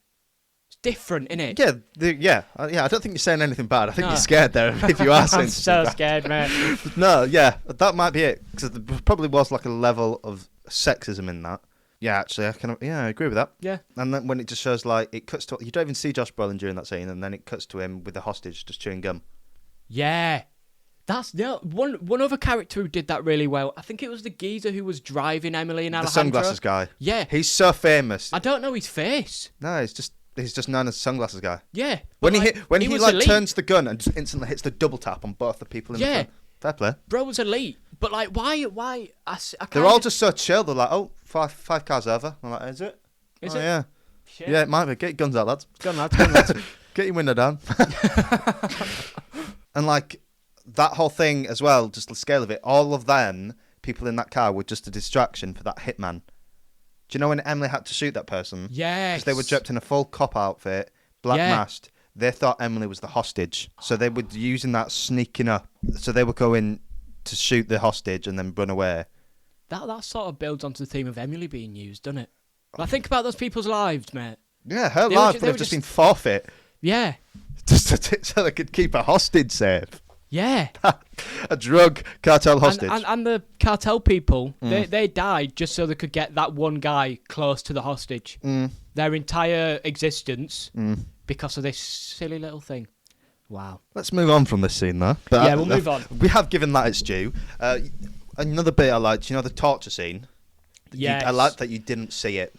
It's different, innit? Yeah. I don't think you're saying anything bad. I think you're scared there if you are saying I'm so something scared, mate. bad. No, yeah. That might be it. Because there probably was like a level of sexism in that. Yeah, actually, I agree with that. Yeah. And then when it just shows, like, it cuts to... You don't even see Josh Brolin during that scene, and then it cuts to him with the hostage just chewing gum. Yeah. That's one other character who did that really well. I think it was the geezer who was driving Emily and The Alejandro. sunglasses guy. Yeah. He's so famous. I don't know his face. No, he's just known as the sunglasses guy. Yeah. When but, he was elite. turns the gun and just instantly hits the double tap on both the people in the front. Fair play. Bro was elite. But like, why? They're all just so chill. They're like, oh, five cars over. I'm like, is it? Is oh, it? Yeah. Shit. Yeah, it might be. Get your guns out, lads. Gun lads. Get your window down. And like that whole thing as well, just the scale of it, all of them, people in that car were just a distraction for that hitman. Do you know when Emily had to shoot that person? Yes. Because they were dressed in a full cop outfit, black masked. They thought Emily was the hostage. So they were using that sneaking up. So they were going to shoot the hostage and then run away. That sort of builds onto the theme of Emily being used, doesn't it? Like, think about those people's lives, mate. Yeah, her life would have just been forfeit. Yeah. Just so they could keep a hostage safe. Yeah. A drug cartel hostage. And the cartel people, they died just so they could get that one guy close to the hostage. Their entire existence because of this silly little thing. Wow. Let's move on from this scene, though. But yeah, we'll move on. We have given that its due. Another bit I liked, the torture scene? Yes. I liked that you didn't see it.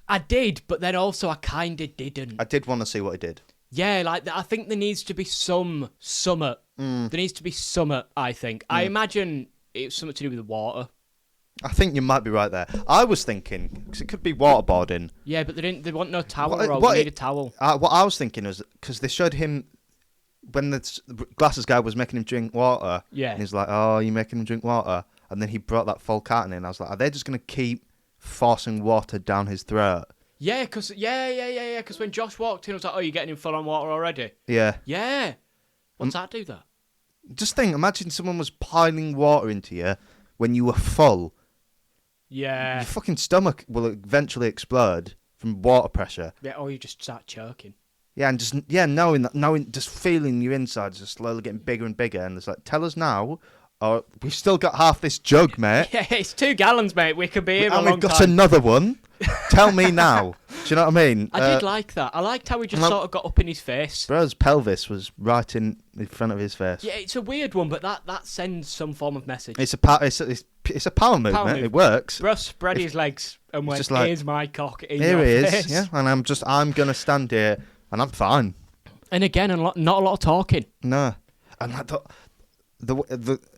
I did, but then also I kind of didn't. I did want to see what he did. Yeah, like, I think there needs to be some summit. There needs to be summit, I think. I imagine it's something to do with the water. I think you might be right there. I was thinking, because it could be waterboarding. Yeah, but they want no towel, They need a towel. What I was thinking was, because they showed him, when the glasses guy was making him drink water, yeah. And he's like, oh, you're making him drink water? And then he brought that full carton in. I was like, are they just going to keep forcing water down his throat? Yeah, because when Josh walked in, I was like, oh, you're getting him full on water already? Yeah. Yeah. What's that do that? Just think, imagine someone was piling water into you when you were full. Yeah. Your fucking stomach will eventually explode from water pressure. Yeah, or you just start choking. Yeah, and just knowing, just feeling your insides just slowly getting bigger and bigger, and it's like, tell us now, or we've still got half this jug, mate. Yeah, it's 2 gallons, mate. We could be here a long time. And we've got another one. Tell me now. Do you know what I mean? I did like that. I liked how he just sort of got up in his face. Bro's pelvis was right in front of his face. Yeah, it's a weird one, but that sends some form of message. It's a power move, mate. It works. Bro spread his legs and went, just like, here's my cock in here your he is, face. yeah, and I'm going to stand here, and I'm fine. And again, not a lot of talking. No. And I thought...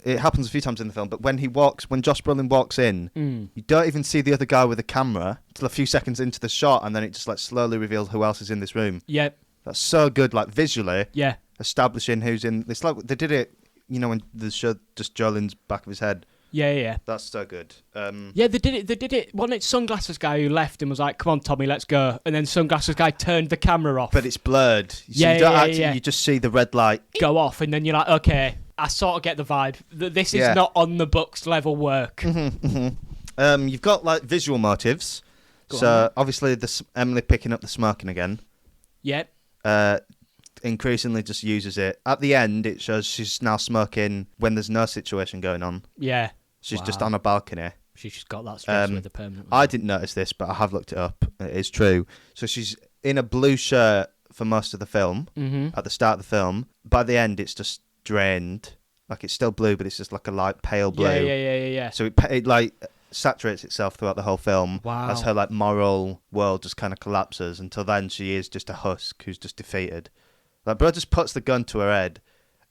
it happens a few times in the film, but when Josh Brolin walks in, you don't even see the other guy with the camera till a few seconds into the shot, and then it just like slowly reveals who else is in this room. Yep. That's so good, like visually. Yeah. Establishing who's in. It's like they did it, when the show just Jolin's back of his head. Yeah. That's so good. Yeah, they did it. Wasn't it Sunglasses Guy who left and was like, "Come on, Tommy, let's go," and then Sunglasses Guy turned the camera off. But it's blurred. So yeah, you don't yeah, actually, yeah. You just see the red light go off, and then you're like, okay. I sort of get the vibe. This is not on the books level work. You've got like visual motives. Obviously, Emily picking up the smoking again. Yep. Increasingly just uses it. At the end, it shows she's now smoking when there's no situation going on. Yeah. She's just on a balcony. She's just got that stress with her permanently. I didn't notice this, but I have looked it up. It is true. So she's in a blue shirt for most of the film. At the start of the film. By the end, it's just drained. Like it's still blue, but it's just like a light pale blue. Yeah. So it like saturates itself throughout the whole film. Wow. As her like moral world just kind of collapses. Until then, she is just a husk who's just defeated. Like bro just puts the gun to her head,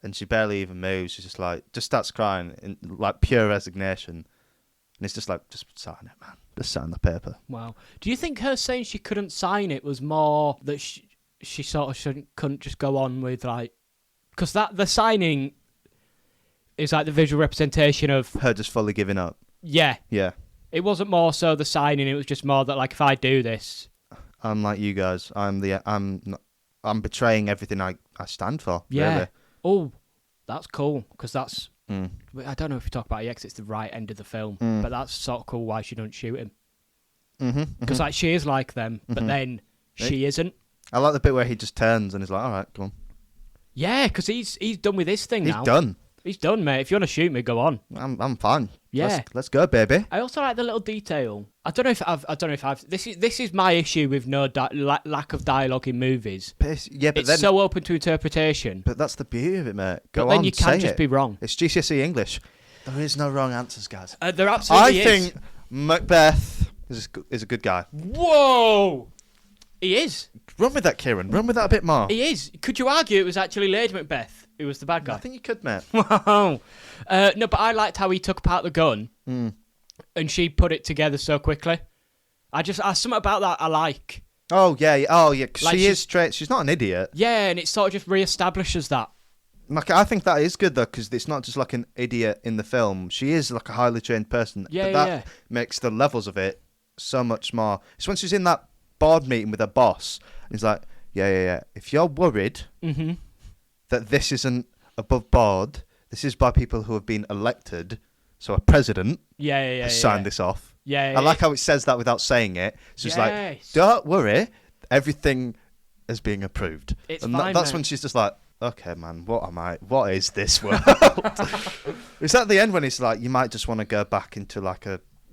and she barely even moves. She's just starts crying in like pure resignation, and it's just like, just sign it, man. Just sign the paper. Wow. Do you think her saying she couldn't sign it was more that she sort of couldn't just go on with like, because the signing is like the visual representation of her just fully giving up. Yeah. Yeah. It wasn't more so the signing. It was just more that like, if I do this, I'm like you guys. I'm betraying everything I stand for. Yeah. Really. Oh, that's cool because that's. I don't know if you talk about it because it's the right end of the film, but that's sort of cool why she don't shoot him. Because like she is like them, but then she isn't. I like the bit where he just turns and is like, "All right, come on." Yeah, because he's done with his thing now. He's done. He's done, mate. If you want to shoot me, go on. I'm fine. Yeah, let's go, baby. I also like the little detail. I don't know if I've. This is my issue with no lack of dialogue in movies. But it's then, so open to interpretation. But that's the beauty of it, mate. But then you can't just be wrong. It's GCSE English. There is no wrong answers, guys. There absolutely is. I think Macbeth is a good guy. Whoa! He is. Run with that, Kieran. Run with that a bit more. He is. Could you argue it was actually Lady Macbeth who was the bad guy? I think you could, mate. Wow. No, but I liked how he took apart the gun and she put it together so quickly. Something about that I like. Oh, yeah. Like she is straight. She's not an idiot. Yeah, and it sort of just re-establishes that. Like, I think that is good, though, because it's not just like an idiot in the film. She is like a highly trained person. Yeah, but that makes the levels of it so much more. It's when she's in that board meeting with her boss, and he's like, yeah. If you're worried that this isn't above board, this is by people who have been elected, so a president has signed this off. Yeah, I like how it says that without saying it. So it's like, don't worry, everything is being approved. It's and fine, that's mate. when she's just like, okay, man, what am I? What is this world? It's at the end when it's like, you might just want to go back into like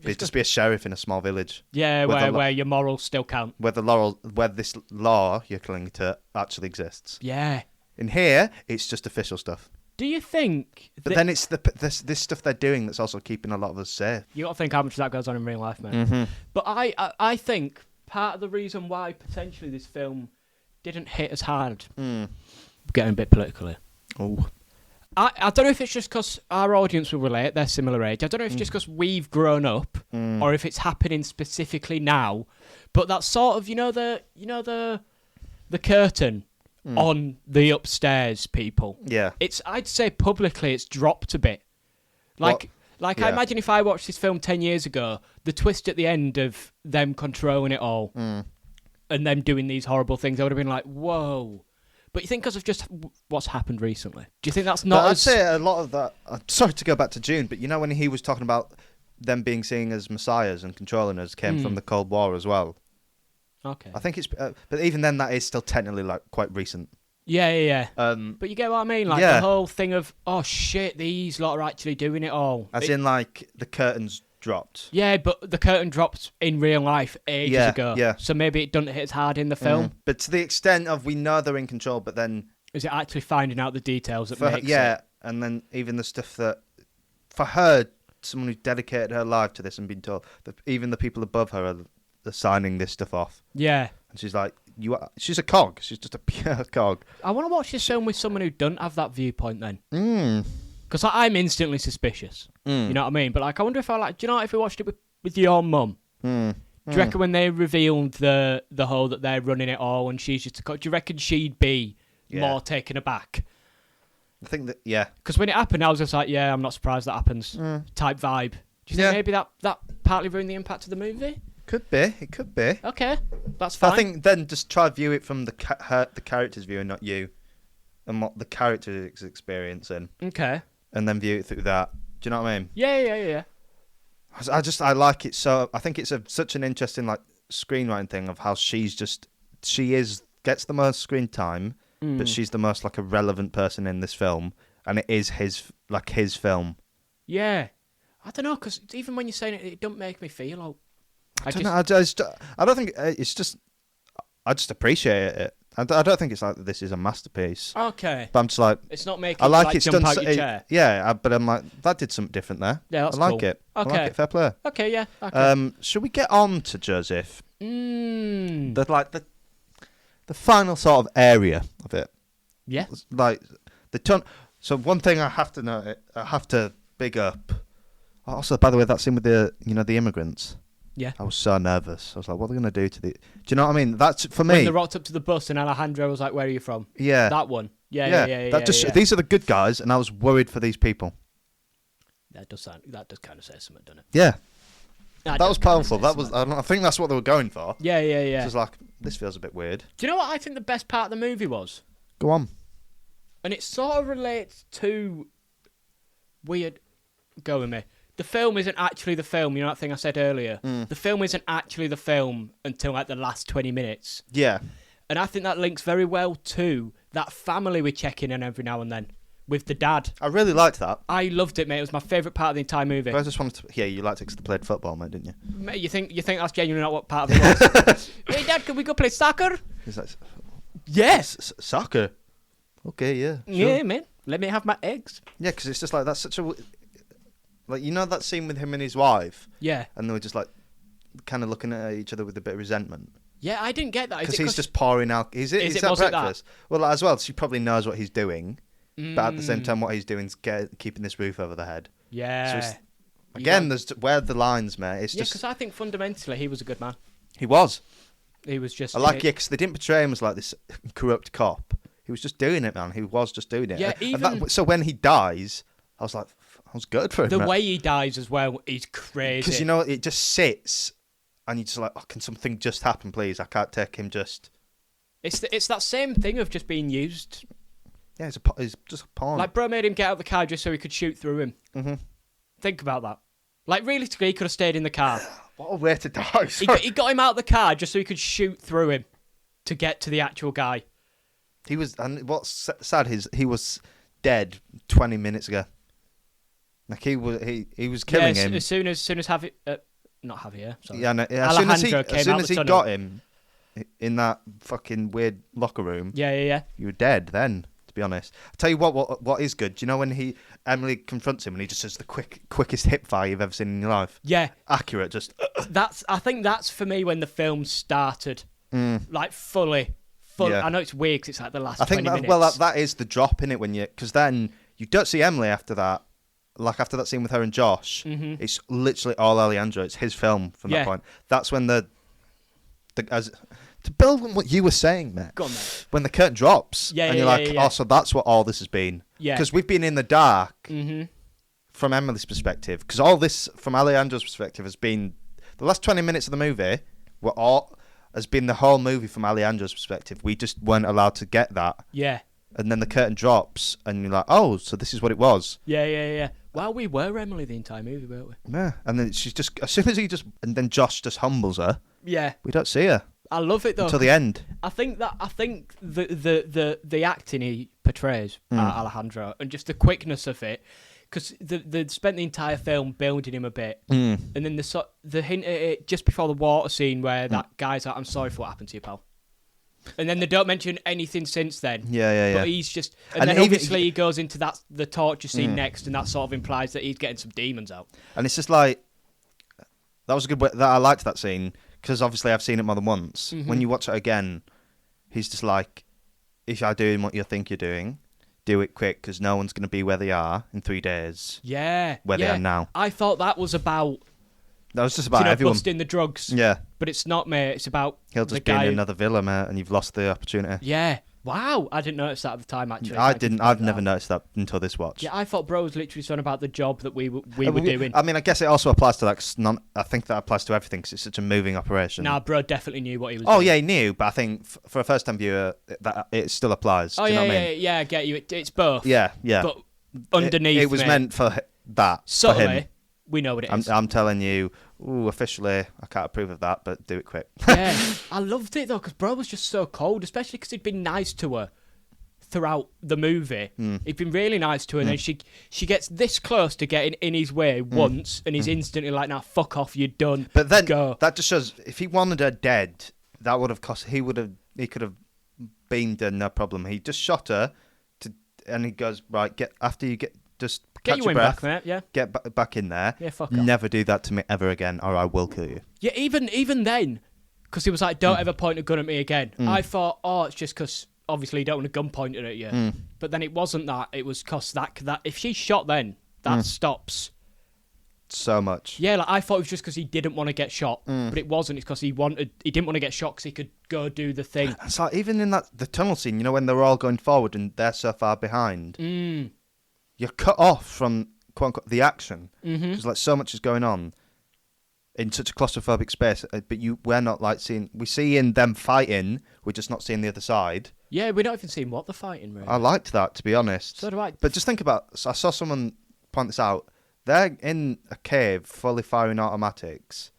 just be a sheriff in a small village. Yeah, where your morals still count. Where this law you're clinging to actually exists. Yeah. In here, it's just official stuff. Do you think... But then it's this stuff they're doing that's also keeping a lot of us safe. You got to think how much of that goes on in real life, man. But I think part of the reason why potentially this film didn't hit as hard... Getting a bit political here. Oh. I don't know if it's just because our audience will relate, they're similar age. I don't know if it's just because we've grown up or if it's happening specifically now. But that sort of, the curtain on the upstairs people. Yeah. I'd say publicly it's dropped a bit. I imagine if I watched this film 10 years ago, the twist at the end of them controlling it all and them doing these horrible things, I would have been like, whoa. But you think because of just what's happened recently? Do you think that's But not? I'd say a lot of that. I'm sorry to go back to June, but you know when he was talking about them being seen as messiahs and controlling us came from the Cold War as well. Okay. I think it's, but even then, that is still technically like quite recent. Yeah. But you get what I mean? Like the whole thing of, oh shit, these lot are actually doing it all. In like the curtains dropped. Yeah, but the curtain dropped in real life ages ago. Yeah. So maybe it doesn't hit as hard in the film. But to the extent of we know they're in control, but then Is it actually finding out the details that makes it? and then even the stuff that for her, someone who dedicated her life to this and been told that even the people above her are signing this stuff off. Yeah. And she's like, she's a cog. She's just a pure cog. I want to watch this film with someone who doesn't have that viewpoint then. Because I'm instantly suspicious. You know what I mean? But like, I wonder if do you know what, if we watched it with your mum? Do you reckon when they revealed the whole that they're running it all and she's just a cog, do you reckon she'd be more taken aback? I think that, yeah. Because when it happened, I was just like, yeah, I'm not surprised that happens. Type vibe. Do you think maybe that partly ruined the impact of the movie? Could be. It could be. Okay, that's fine. I think then just try view it from the character's view and not you, and what the character is experiencing. Okay. And then view it through that. Do you know what I mean? Yeah. I like it so. I think it's such an interesting like screenwriting thing of how she gets the most screen time, but she's the most like a relevant person in this film, and it is his film. Yeah. I don't know, because even when you're saying it, it don't make me feel. I don't think it's just. I just appreciate it. I don't think it's like this is a masterpiece. Okay. But I'm just like, it's not making I like you it's jump done. out your chair. But I'm like, that did something different there. Yeah, that's I like cool. it. Okay. I like it. Fair play. Okay, yeah. Okay. Should we get on to Joseph? The The final sort of area of it. Yeah. Like the ton. So one thing I have to big up. Also, by the way, that scene with the immigrants. Yeah. I was so nervous. I was like, what are they going to do to the... Do you know what I mean? That's, for me... When they rocked up to the bus and Alejandro was like, where are you from? Yeah. That one. Yeah. These are the good guys, and I was worried for these people. That does kind of say something, doesn't it? Yeah. That was powerful. I think that's what they were going for. Yeah. It was like, this feels a bit weird. Do you know what I think the best part of the movie was? Go on. And it sort of relates to... Weird... Go with me. The film isn't actually the film, you know that thing I said earlier? The film isn't actually the film until like the last 20 minutes. Yeah. And I think that links very well to that family we check in on every now and then with the dad. I really liked that. I loved it, mate. It was my favourite part of the entire movie. I just wanted to... Yeah, you liked it because they played football, mate, didn't you? Mate, you think that's genuinely not what part of it was? Hey, Dad, can we go play soccer? He's like... Yes. Soccer? Okay, yeah. Sure. Yeah, man. Let me have my eggs. Yeah, because it's just like, that's such a... Like, you know that scene with him and his wife? Yeah. And they were just like, kind of looking at each other with a bit of resentment. Yeah, I didn't get that. Because he's just pouring out... Is it breakfast? Well, as well, she probably knows what he's doing. But at the same time, what he's doing is keeping this roof over the head. Yeah. So again, there's where are the lines, mate? It's just... because I think fundamentally he was a good man. He was. He was just... I like it, because they didn't portray him as like this corrupt cop. He was just doing it, man. He was just doing it. Yeah, so when he dies, I was like... I was good for him. The way he dies as well is crazy. Because, it just sits, and you're just like, oh, can something just happen, please? I can't take him just... It's that same thing of just being used. Yeah, it's just a pawn. Like, bro made him get out of the car just so he could shoot through him. Mm-hmm. Think about that. Like, realistically, he could have stayed in the car. What a way to die. He got him out of the car just so he could shoot through him to get to the actual guy. And what's sad is he was dead 20 minutes ago. Like he was killing him. As soon as Javier, not Javier. Sorry. Yeah, no, as soon as he got him in that fucking weird locker room. Yeah. You were dead then. To be honest, I'll tell you what is good. Do you know when Emily confronts him and he just does the quickest hip fire you've ever seen in your life? Yeah, accurate. Just I think that's for me when the film started, like fully. Yeah. I know it's weird because it's like the last. 20 minutes. Well, that is the drop in it because then you don't see Emily after that. Like after that scene with her and Josh, it's literally all Alejandro. It's his film from that point. That's when to build on what you were saying, mate. Go on, mate. When the curtain drops, and you're like, oh, so that's what all this has been. Yeah. Because we've been in the dark from Emily's perspective. Because all this from Alejandro's perspective has been the last 20 minutes of the movie were all has been the whole movie from Alejandro's perspective. We just weren't allowed to get that. Yeah. And then the curtain drops, and you're like, oh, so this is what it was. Yeah. Well, we were Emily the entire movie, weren't we? Yeah. And then she's just, as soon as and then Josh just humbles her. Yeah. We don't see her. I love it though. Until the end. I think the acting he portrays, Alejandro, and just the quickness of it, because they spent the entire film building him a bit, and then the hint at it just before the water scene where that guy's like, "I'm sorry for what happened to you, pal," and then they don't mention anything since then. Yeah. But he's just, and then obviously he goes into the torture scene next, and that sort of implies that he's getting some demons out. And it's just like, that was a good way, that I liked that scene. Because obviously I've seen it more than once. Mm-hmm. When you watch it again, he's just like, if you're doing what you think you're doing, do it quick because no one's going to be where they are in 3 days. Yeah. Where they are now. I thought that was about... That was just about everyone. Busting the drugs. Yeah. But it's not, mate. It's about He'll just be in another villa, mate, and you've lost the opportunity. Yeah. Wow. I didn't notice that at the time, actually. I didn't. I've never noticed that until this watch. Yeah, I thought bro was literally talking about the job that we were doing. I mean, I guess it also applies to that. I think that applies to everything because it's such a moving operation. Nah, bro definitely knew what he was doing. Oh, yeah, he knew. But I think for a first-time viewer, that it still applies. Oh, do you yeah, know what I mean? I get you. It's both. Yeah. But underneath it was meant for that. Subtly, for him. We know what it is. I'm telling you, officially, I can't approve of that, but do it quick. Yeah, I loved it, though, because bro was just so cold, especially because he'd been nice to her throughout the movie. He'd been really nice to her, and then she gets this close to getting in his way once, and he's instantly like, "Nah, fuck off, you're done." But then go. That just shows if he wanted her dead, that would have cost. He could have beamed her, no problem. He just shot her, and he goes, right, just get catch your breath, back, mate. Yeah, get back in there. Yeah, fuck off. Never do that to me ever again, or I will kill you. Yeah, even then, because he was like, "Don't ever point a gun at me again." I thought, oh, it's just because obviously you don't want a gun pointed at you. But then it wasn't that. It was because that if she shot, then that stops so much. Yeah, like I thought it was just because he didn't want to get shot, but it wasn't. It's because he didn't want to get shot because he could go do the thing. It's like even in the tunnel scene, when they're all going forward and they're so far behind, you're cut off from quote unquote the action because like so much is going on in such a claustrophobic space. But we're not like seeing. We see in them fighting. We're just not seeing the other side. Yeah, we're not even seeing what they're fighting. Really, I liked that, to be honest. So do I. But just think about. I saw someone point this out. They're in a cave, fully firing automatics.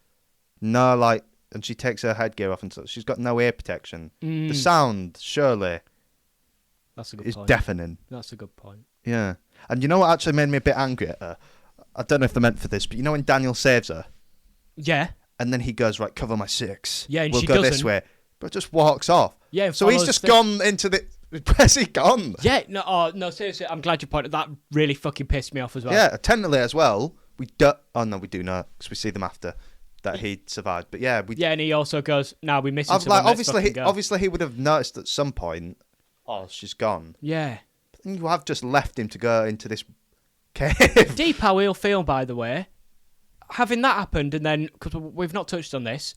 No, like, and she takes her headgear off, and so she's got no ear protection. The sound, surely, that's a good is point. deafening. That's a good point. Yeah, and you know what actually made me a bit angry at her? I don't know if they're meant for this, but when Daniel saves her, yeah, and then he goes, right, cover my six. Yeah, and we'll she go doesn't. This way, but just walks off. Yeah, so he's just gone into the. Where's he gone? Yeah, no, seriously, I'm glad you pointed that. Really fucking pissed me off as well. Yeah, technically as well. We do. Oh no, we do not because we see them after that he survived. But yeah, we. Yeah, and he also goes, "Now we're missing someone." Like, obviously, he would have noticed at some point. Oh, she's gone. Yeah. But then you have just left him to go into this cave. Deep how he'll feel, by the way, having that happened, and then because we've not touched on this.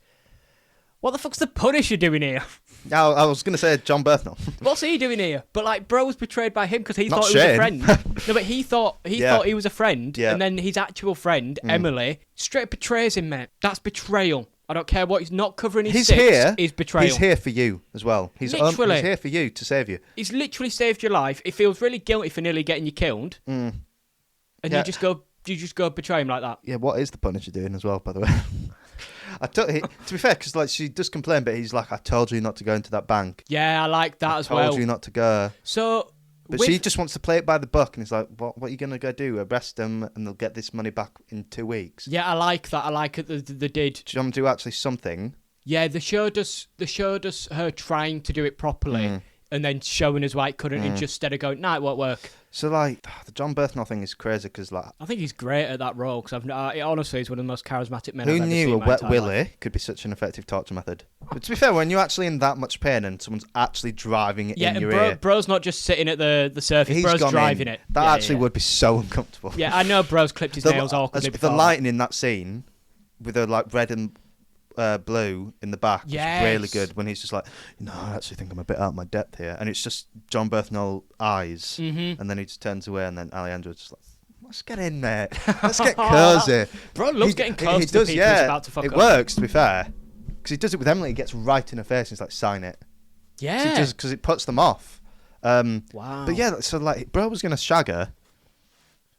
What the fuck's the Punisher doing here? I was going to say John Bernthal. What's he doing here? But like, bro was betrayed by him because he Not thought he was a Shane. friend. No, but he thought he was a friend, Yeah. and then his actual friend Emily straight betrays him, mate. That's betrayal. I don't care what he's not covering his six. He's betrayal. He's here for you as well. He's Literally. he's here for you to save you. He's literally saved your life. He feels really guilty for nearly getting you killed, and Yeah. you just go betray him like that. Yeah, what is the Punisher doing as well, by the way? To be fair, because like she does complain, but he's like, "I told you not to go into that bank." Yeah, I like that as I well. told you not to go. So, But she just wants to play it by the book, and he's like, "What are you gonna go do? Arrest them, and they'll get this money back in 2 weeks." Yeah, I like that. I like it. They did. Do you want to do actually something? Yeah, the show does her trying to do it properly, and then showing us why it couldn't, and just instead of going, "Nah, it won't work." So like the John Bernthal thing is crazy because like I think he's great at that role because it honestly is one of the most charismatic men who I've ever knew seen a in my wet entire willy life. could be such an effective torture method? But to be fair, when you're actually in that much pain and someone's actually driving it in your ear, bro's not just sitting at the surface. he's Bro's gone driving in. it. That Yeah, actually yeah. would be so uncomfortable. Yeah, I know bro's clipped his nails awkwardly The before. lighting in that scene with the like red and blue in the back was really good when he's just like, I actually think I'm a bit out of my depth here, and it's just John Bernthal eyes, and then he just turns away, and then Alejandro's just like, let's get in there, let's get cozy. Bro loves getting close he to does, people who's about to fuck it up. works, to be fair. Because he does it with Emily. He gets right in her face and he's like, sign it. Yeah. Because it puts them off. Wow. But yeah, so like, bro was going to shag her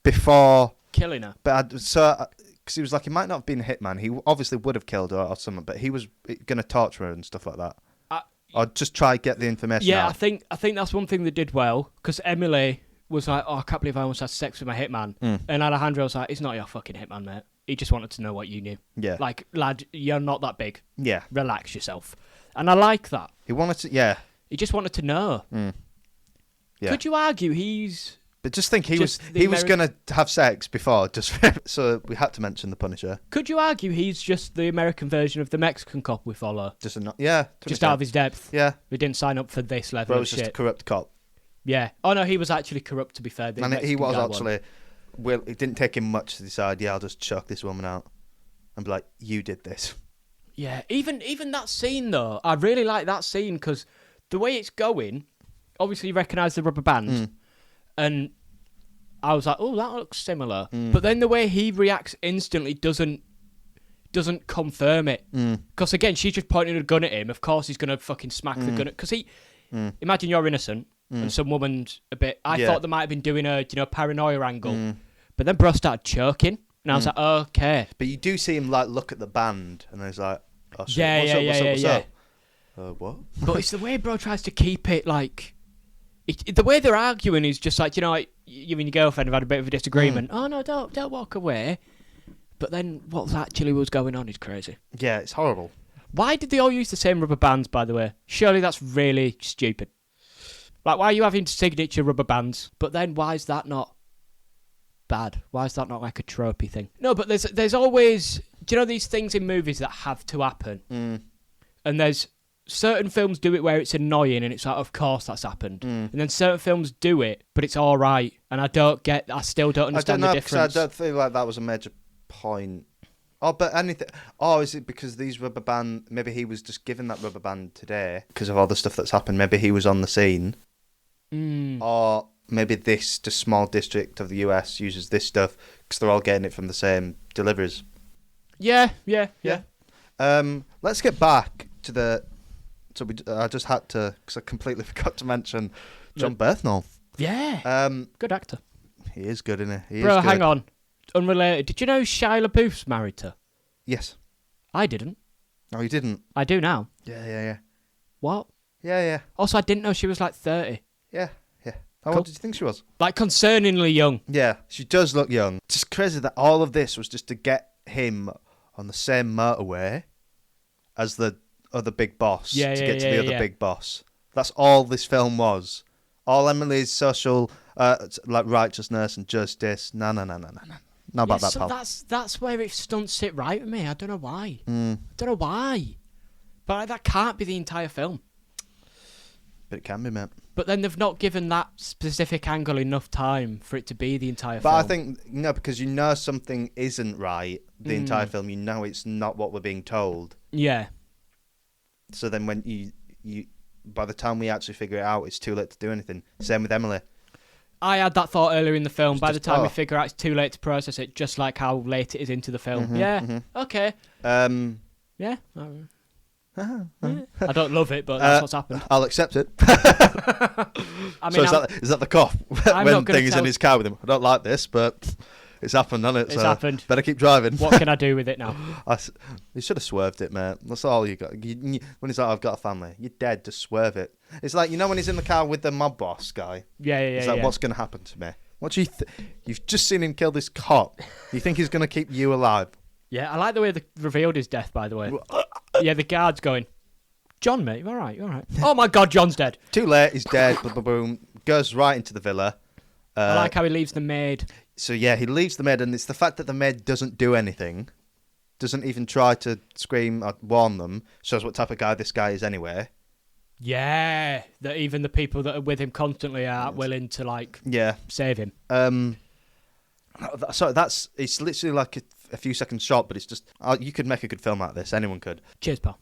before... Killing her. But because he was like, he might not have been a hitman. He obviously would have killed her or something, but he was going to torture her and stuff like that. Or just try get the information out. I think that's one thing they did well, because Emily was like, oh, I can't believe I almost had sex with my hitman. And Alejandro was like, he's not your fucking hitman, mate. He just wanted to know what you knew. Yeah. Like, lad, you're not that big. Yeah. Relax yourself. And I like that. He wanted to, yeah. He just wanted to know. Yeah. Could you argue he's... But just think he was going to have sex before, so we had to mention the Punisher. Could you argue he's just the American version of the Mexican cop we follow? Just out of his depth. Yeah. We didn't sign up for this level Bro's of shit. just a corrupt cop. Yeah. Oh, no, he was actually corrupt, to be fair. And he was actually... Well, it didn't take him much to decide, yeah, I'll just chuck this woman out. And be like, you did this. Yeah. Even that scene, though, I really like that scene, because the way it's going, obviously you recognise the rubber band, and... I was like, oh, that looks similar. But then the way he reacts instantly doesn't confirm it. Because, again, she's just pointing a gun at him. Of course he's going to fucking smack the gun at... Because imagine you're innocent and some woman's a bit... I thought they might have been doing a, paranoia angle. But then bro started choking. And I was like, okay. But you do see him, like, look at the band. And he's like, oh, shit, what's up? What? But it's the way bro tries to keep it, like... the way they're arguing is just like, like, you and your girlfriend have had a bit of a disagreement. Oh, no, don't walk away. But then what actually was going on is crazy. Yeah, it's horrible. Why did they all use the same rubber bands, by the way? Surely that's really stupid. Like, why are you having signature rubber bands? But then why is that not bad? Why is that not like a tropey thing? No, but there's always... Do you know these things in movies that have to happen? And there's... Certain films do it where it's annoying and it's like, of course that's happened. And then certain films do it, but it's all right. And I still don't understand the difference. I don't feel like that was a major point. Oh, but anything... Oh, is it because these rubber band... Maybe he was just given that rubber band today because of all the stuff that's happened. Maybe he was on the scene. Or maybe this just small district of the US uses this stuff because they're all getting it from the same deliveries. Yeah. Let's get back to the... So I just had to, because I completely forgot to mention John Bernthal. Yeah. Good actor. He is good, isn't he? Bro, hang on. Unrelated. Did you know Shia LaBeouf's married to? Yes. I didn't. Oh, you didn't? I do now. Yeah. What? Yeah. Also, I didn't know she was like 30. Yeah. How old did you think she was? Like, concerningly young. Yeah, she does look young. It's just crazy that all of this was just to get him on the same motorway as the other big boss to get to the other big boss. That's all this film was. All Emily's social righteousness and justice. No. Not about that, pal. That's where it stunts it right with me. I don't know why. I don't know why. But that can't be the entire film. But it can be, mate. But then they've not given that specific angle enough time for it to be the entire film. But I think, because something isn't right the entire film, it's not what we're being told. Yeah. So then when you by the time we actually figure it out, it's too late to do anything. Same with Emily. I had that thought earlier in the film. By the time we figure out, it's too late to process it, just like how late it is into the film. Okay. Yeah. I don't love it, but that's what's happened. I'll accept it. I mean, so is that the cop when thing is in his car with him? I don't like this, but it's happened, hasn't it? It's happened. Better keep driving. What can I do with it now? You should have swerved it, mate. That's all you got. When he's like, I've got a family, you're dead. Just swerve it. It's like, when he's in the car with the mob boss guy. Yeah. He's like, what's going to happen to me? What do you You've just seen him kill this cop. You think he's going to keep you alive? Yeah, I like the way they revealed his death, by the way. Yeah, the guard's going, John, mate, you're all right. Oh my God, John's dead. Too late, he's dead. Boom. Goes right into the villa. I like how he leaves the maid. So yeah, he leaves the maid, and it's the fact that the maid doesn't do anything, doesn't even try to scream or warn them, shows what type of guy this guy is anyway. Yeah, that even the people that are with him constantly are willing to save him. So it's literally like a few seconds short, but it's just you could make a good film out of this. Anyone could. Cheers, pal.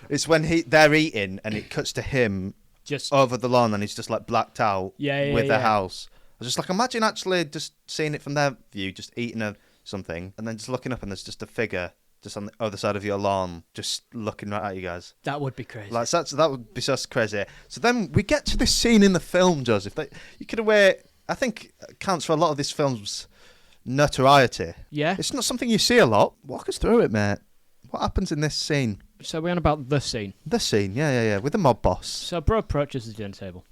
It's when they're eating and it cuts to him just over the lawn and he's just like blacked out with their house. I was just like, imagine actually just seeing it from their view, just eating something and then just looking up and there's just a figure just on the other side of your lawn, just looking right at you guys. That would be crazy. Like that would be so crazy. So then we get to this scene in the film, Joseph. That you could aware, I think, counts for a lot of this film's notoriety. Yeah. It's not something you see a lot. Walk us through it, mate. What happens in this scene? So we're on about the scene. The scene, yeah, with the mob boss. So bro approaches the dinner table.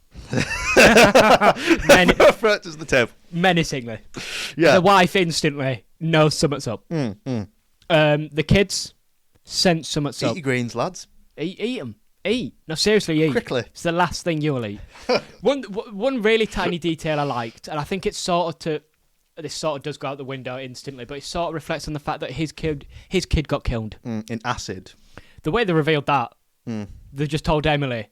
Approaches the table. Menacingly. Yeah. The wife instantly knows something's up. The kids sense something's up. Eat your greens, lads. Eat them. Eat. No, seriously, eat. Quickly. It's the last thing you'll eat. One really tiny detail I liked, and I think it's this sort of does go out the window instantly, but it sort of reflects on the fact that his kid got killed. In acid. The way they revealed that, they just told Emily,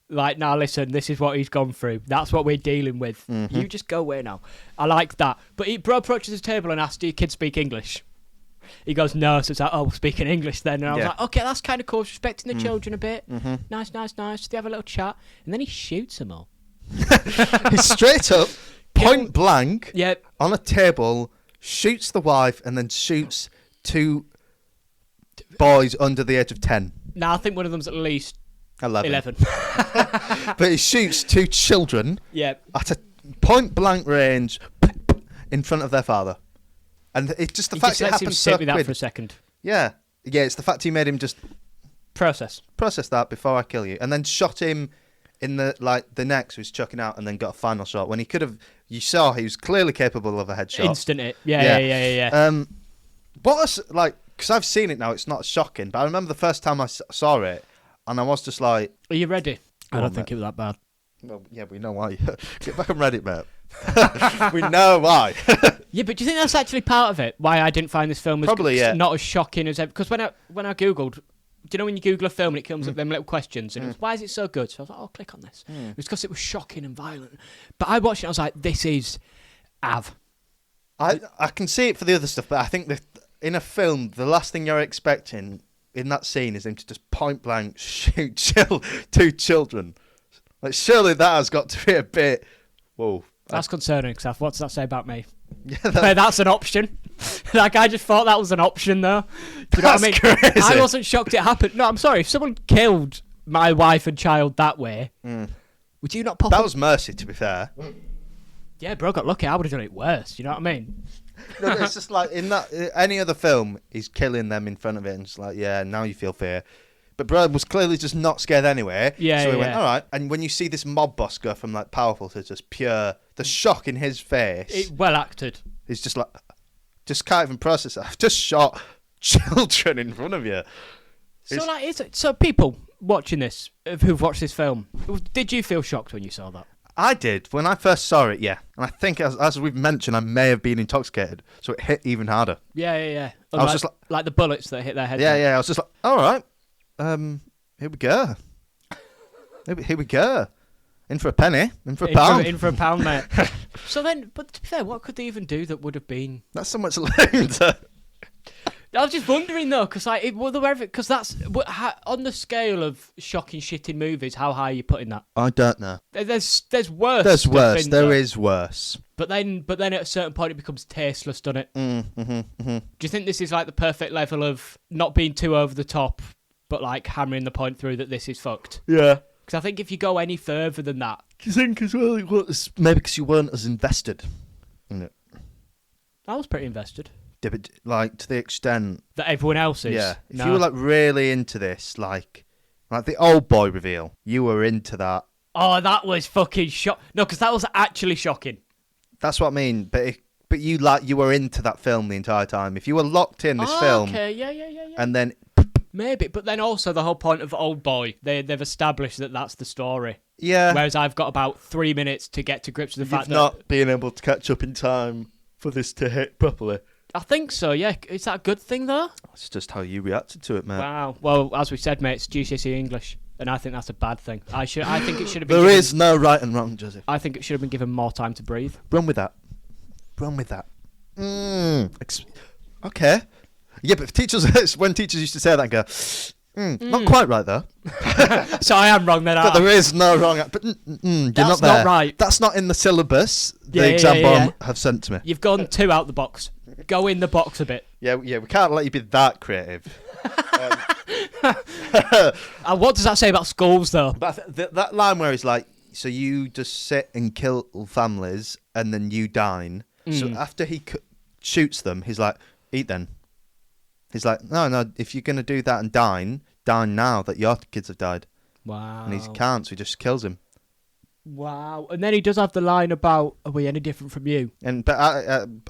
like, now listen, this is what he's gone through. That's what we're dealing with. You just go away now. I like that. But bro approaches his table and asks, do your kids speak English? He goes, no. So it's like, oh, we're speaking English then. And I was like, okay, that's kind of cool. Respecting the children a bit. Nice. They have a little chat. And then he shoots them all. He's straight up, point blank, Yep. on a table, shoots the wife, and then shoots 2 boys under the age of 10. Now, I think one of them's at least 11. But he shoots 2 children at a point blank range in front of their father. And it's just the fact it happened so sit with that quick. for a second. Yeah, it's the fact he made him just process that before I kill you, and then shot him in the neck, so he's chucking out, and then got a final shot when he could have. You saw he was clearly capable of a headshot. Instant it. Yeah. What was like? Because I've seen it now, it's not shocking, but I remember the first time I saw it, and I was just like, "Are you ready?" I don't think it was that bad. Well, yeah, we know why. Get back on Reddit, mate. We know why. Yeah, but do you think that's actually part of it? Why I didn't find this film not as shocking as... Because when I Googled... Do you know when you Google a film and it comes up them little questions? And it was, why is it so good? So I was like, oh, click on this. It was because it was shocking and violent. But I watched it and I was like, this is... Av. I can see it for the other stuff, but I think that in a film, the last thing you're expecting in that scene is him to just point blank shoot 2 children. Like, surely that has got to be a bit... Whoa. That's concerning, Saf. What's that say about me? Yeah, that's an option. Like, I just thought that was an option, though. Do you know what I mean? Crazy. I wasn't shocked it happened. No, I'm sorry. If someone killed my wife and child that way, would you not pop That up? was mercy, to be fair. Yeah, bro, got lucky. I would have done it worse. You know what I mean? No, it's just like, in that any other film, he's killing them in front of it, and it's like, yeah, now you feel fear. But bro was clearly just not scared anyway. Yeah, so he went, all right. And when you see this mob boss go from like powerful to just pure, the shock in his face. Well acted. He's just like, just can't even process it. I've just shot children in front of you. So people watching this, who've watched this film, did you feel shocked when you saw that? I did. When I first saw it, yeah. And I think, as we've mentioned, I may have been intoxicated. So it hit even harder. Yeah. I was just like the bullets that hit their head. Yeah. I was just like, all right. Here we go. Here we go. In for a penny. In for a pound. In for a pound, mate. So then, but to be fair, what could they even do that would have been... That's so much later. I was just wondering, though, because that's... On the scale of shocking shit in movies, how high are you putting that? I don't know. There's worse. There's worse. There is worse. But then at a certain point it becomes tasteless, doesn't it? Do you think this is like the perfect level of not being too over the top, but like hammering the point through that this is fucked? Yeah. Because I think if you go any further than that... Do you think as well it was maybe because you weren't as invested in it? I was pretty invested. Yeah, but like to the extent... That everyone else is? Yeah. If you were like really into this, like the old boy reveal, you were into that. Oh, that was fucking No, because that was actually shocking. That's what I mean. But you were into that film the entire time. If you were locked in this film... Okay, yeah. And then... Maybe, but then also the whole point of Old Boy, they've established that that's the story. Yeah. Whereas I've got about 3 minutes to get to grips with the fact that... not being able to catch up in time for this to hit properly. I think so, yeah. Is that a good thing, though? It's just how you reacted to it, mate. Wow. Well, as we said, mate, it's GCSE English, and I think that's a bad thing. I think it should have been... There is no right and wrong, Joseph. I think it should have been given more time to breathe. Run with that. Okay. Yeah, but when teachers used to say that and go... Not quite right, though. So I am wrong then. But there is no wrong. But you're that's not there. Not right. That's not in the syllabus the exam board have sent to me. You've gone 2 out the box. Go in the box a bit. Yeah, we can't let you be that creative. What does that say about schools, though? But that line where he's like, so you just sit and kill families and then you dine. So after he shoots them, he's like, eat then. He's like, no, if you're going to do that and dine now that your kids have died. Wow. And he can't, so he just kills him. Wow. And then he does have the line about, are we any different from you? But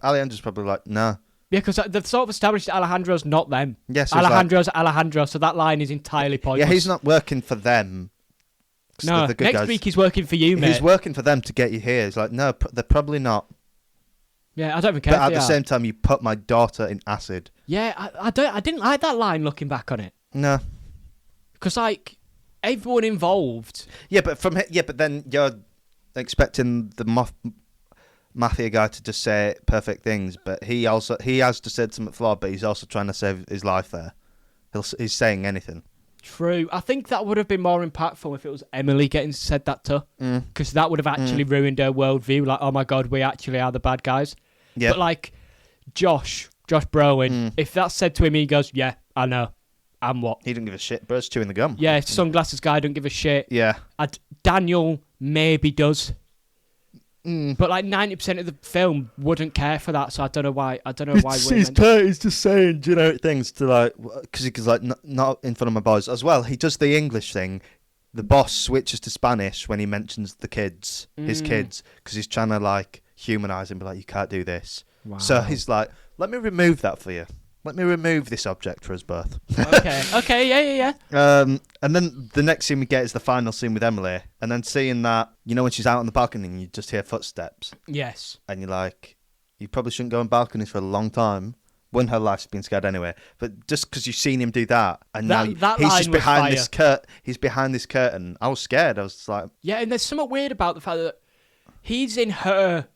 Alejandro's probably like, no. Yeah, because they've sort of established that Alejandro's not them. Yes, so Alejandro's Alejandro, so that line is entirely pointless. Yeah, he's not working for them. No, the good next guys. week he's working for you, mate. He's working for them to get you here. He's like, no, they're probably not. Yeah, I don't even care. But at the same time, you put my daughter in acid. Yeah, I didn't like that line looking back on it. No. Because, like, everyone involved. Yeah, but then you're expecting the mafia guy to just say perfect things, but he has to say something flawed, but he's also trying to save his life there. He's saying anything. True. I think that would have been more impactful if it was Emily getting said that to. Because that would have actually ruined her worldview. Like, oh my God, we actually are the bad guys. Yeah. But, like, Josh Brolin, if that's said to him, he goes, yeah, I know. And what? He didn't give a shit. Bro's chewing the gum. Yeah, sunglasses guy don't give a shit. Yeah. Daniel maybe does. But like 90% of the film wouldn't care for that, so I don't know why. He's just saying generic things to like, because he's like not in front of my boys as well. He does the English thing. The boss switches to Spanish when he mentions the kids, his kids, because he's trying to like humanize him, be like, you can't do this. Wow. So he's like, let me remove that for you. Let me remove this object for us both. Okay, yeah. And then the next scene we get is the final scene with Emily. And then seeing that, you know, when she's out on the balcony and you just hear footsteps. Yes. And you're like, you probably shouldn't go on balconies for a long time. When her life's been scared anyway. But just because you've seen him do that, and now he's just behind this he's behind this curtain. I was scared. I was just like... Yeah, and there's something weird about the fact that he's in her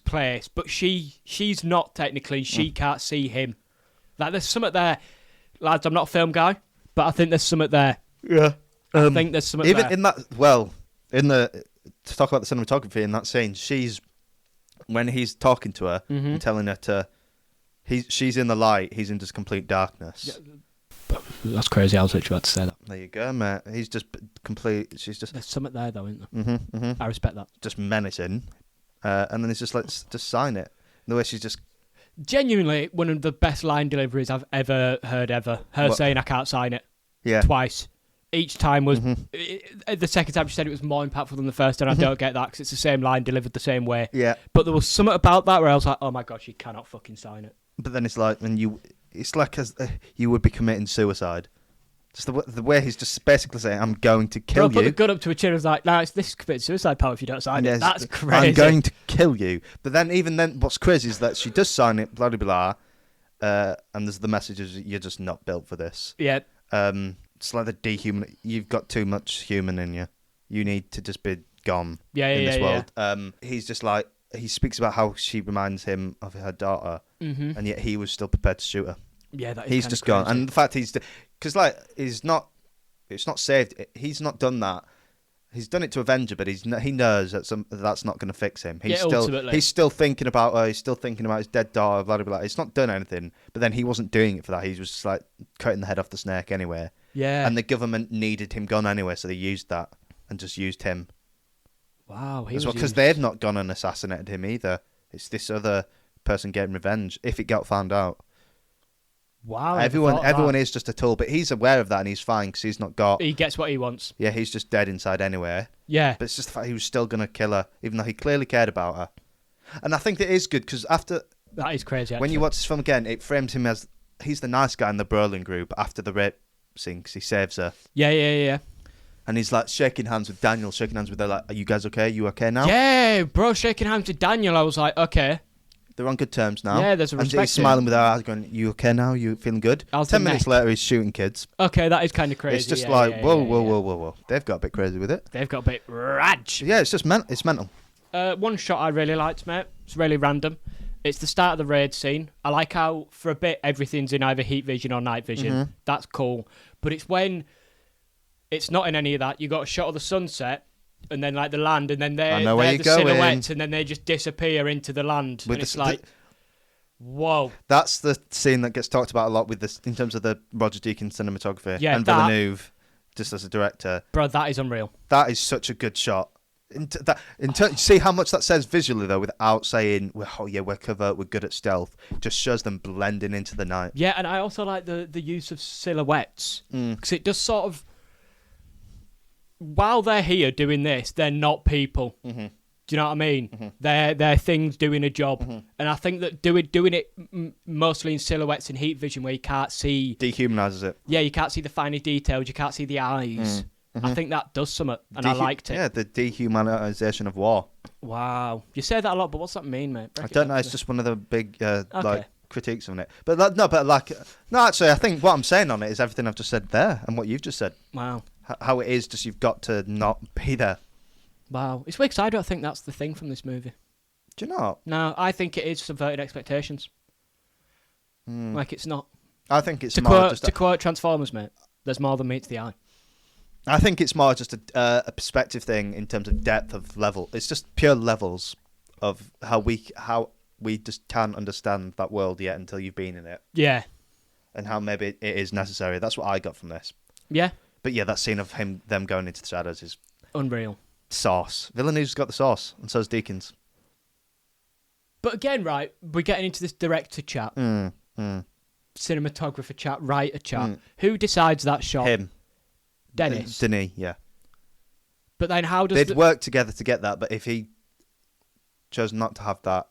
place, but she's not technically. She can't see him. Like, there's something there. Lads, I'm not a film guy, but I think there's something there. Yeah. I think there's something even there. In that, well, to talk about the cinematography in that scene, when he's talking to her and telling her she's in the light, he's in just complete darkness. Yeah, that's crazy. I was literally about to say that. There you go, mate. He's just complete. She's just. There's something there, though, isn't there? I respect that. Just menacing. And then it's just like, just sign it. The way she's just... Genuinely, one of the best line deliveries I've ever heard ever. Her saying, I can't sign it. Yeah. Twice. Each time was... the second time she said it was more impactful than the first, and I don't get that, because it's the same line delivered the same way. Yeah. But there was something about that where I was like, oh my God, she cannot fucking sign it. But then it's like, it's like you would be committing suicide. Just the way he's just basically saying, I'm going to kill you. Put the gun up to a chin and was like, no, this is committing suicide, pal, if you don't sign it. That's crazy. I'm going to kill you. But then, even then, what's crazy is that she does sign it, blah, blah, blah, and there's the messages, you're just not built for this. Yeah. It's like you've got too much human in you. You need to just be gone in this world. Yeah. He's just like, he speaks about how she reminds him of her daughter, and yet he was still prepared to shoot her. Yeah, that is he's just crazy. gone, and the fact because like it's not saved. He's not done that. He's done it to avenge her, but he knows that's not going to fix him. He's still thinking about her. He's still thinking about his dead daughter. Blah blah blah. It's not done anything. But then he wasn't doing it for that. He was just like cutting the head off the snake anyway. Yeah. And the government needed him gone anyway, so they used that and just used him. Wow. Because they've not gone and assassinated him either. It's this other person getting revenge if it got found out. Wow. Everyone is just a tool, but he's aware of that and he's fine because he's not got... He gets what he wants. Yeah, he's just dead inside anyway. Yeah. But it's just the fact he was still going to kill her, even though he clearly cared about her. And I think that is good because after... That is crazy, actually. When you watch this film again, it frames him as... He's the nice guy in the Brolin group after the rape scene because he saves her. Yeah. And he's like shaking hands with Daniel, shaking hands with her like, are you guys okay? You okay now? Yeah, bro, shaking hands with Daniel. I was like, okay. They're on good terms now. Yeah, there's a respect. And he's smiling with her eyes going, you okay now? You feeling good? 10 minutes later, he's shooting kids. Okay, that is kind of crazy. It's just whoa. They've got a bit crazy with it. They've got a bit raj. Yeah, it's just it's mental. One shot I really liked, mate. It's really random. It's the start of the raid scene. I like how, for a bit, everything's in either heat vision or night vision. That's cool. But it's when it's not in any of that. You got a shot of the sunset, and then like the land, and then they're the silhouettes, and then they just disappear into the land. And it's like, Whoa. That's the scene that gets talked about a lot with this in terms of the Roger Deakins cinematography Yeah, and that- Villeneuve, just as a director. Bro, that is unreal. That is such a good shot. See how much that says visually though, without saying, well, "Oh yeah, we're covert, we're good at stealth." Just shows them blending into the night. Yeah, and I also like the use of silhouettes because it does sort of, while they're here doing this, they're not people. Mm-hmm. Do you know what I mean? Mm-hmm. They're things doing a job, and I think that doing it mostly in silhouettes and heat vision where you can't see. Dehumanizes it. Yeah, you can't see the finer details. You can't see the eyes. I think that does something, and I liked it. Yeah, the dehumanization of war. Wow, you say that a lot, but what's that mean, mate? I don't know. It's just one of the big like critiques on it. But actually, I think what I'm saying on it is everything I've just said there and what you've just said. Wow. How it is, just you've got to not be there. Wow, it's weird 'cause I don't think that's the thing from this movie. Do you not? No, I think it is subverted expectations. Like it's not. I think it's To quote Transformers, mate, there's more than meets the eye. I think it's more just a perspective thing in terms of depth of level. It's just pure levels of how we just can't understand that world yet until you've been in it. Yeah. And how maybe it is necessary. That's what I got from this. Yeah. But yeah, that scene of them going into the shadows is unreal. Sauce. Villeneuve's got the sauce, and so's Deakins. But again, right, we're getting into this director chat, cinematographer chat, writer chat. Who decides that shot? Him. Denis. Denis, yeah. But then how does they'd work together to get that? But if he chose not to have that,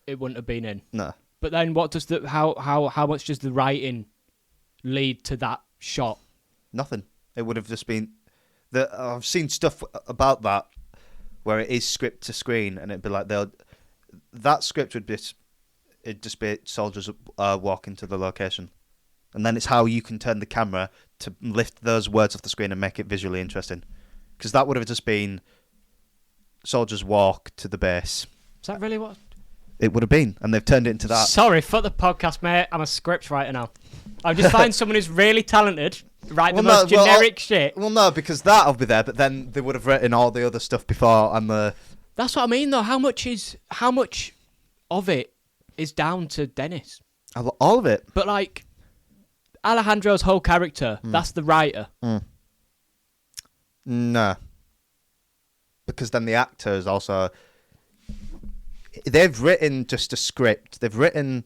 it wouldn't have been in. No. But then what does how much does the writing lead to that shot? Nothing. It would have just been I've seen stuff about that where it is script to screen, and it'd be like that script would be it'd just be soldiers walking to the location, and then it's how you can turn the camera to lift those words off the screen and make it visually interesting, because that would have just been soldiers walk to the base. Is that really what it would have been? And they've turned it into that. Sorry, fuck the podcast, mate. I'm a script writer now. I'll just find someone who's really talented, write the most generic shit. Well, no, because that'll be there, but then they would have written all the other stuff before, and That's what I mean, though. How much of it is down to Denis? All of it. But like Alejandro's whole character, that's the writer. No. Because then the actors also, they've written just a script. They've written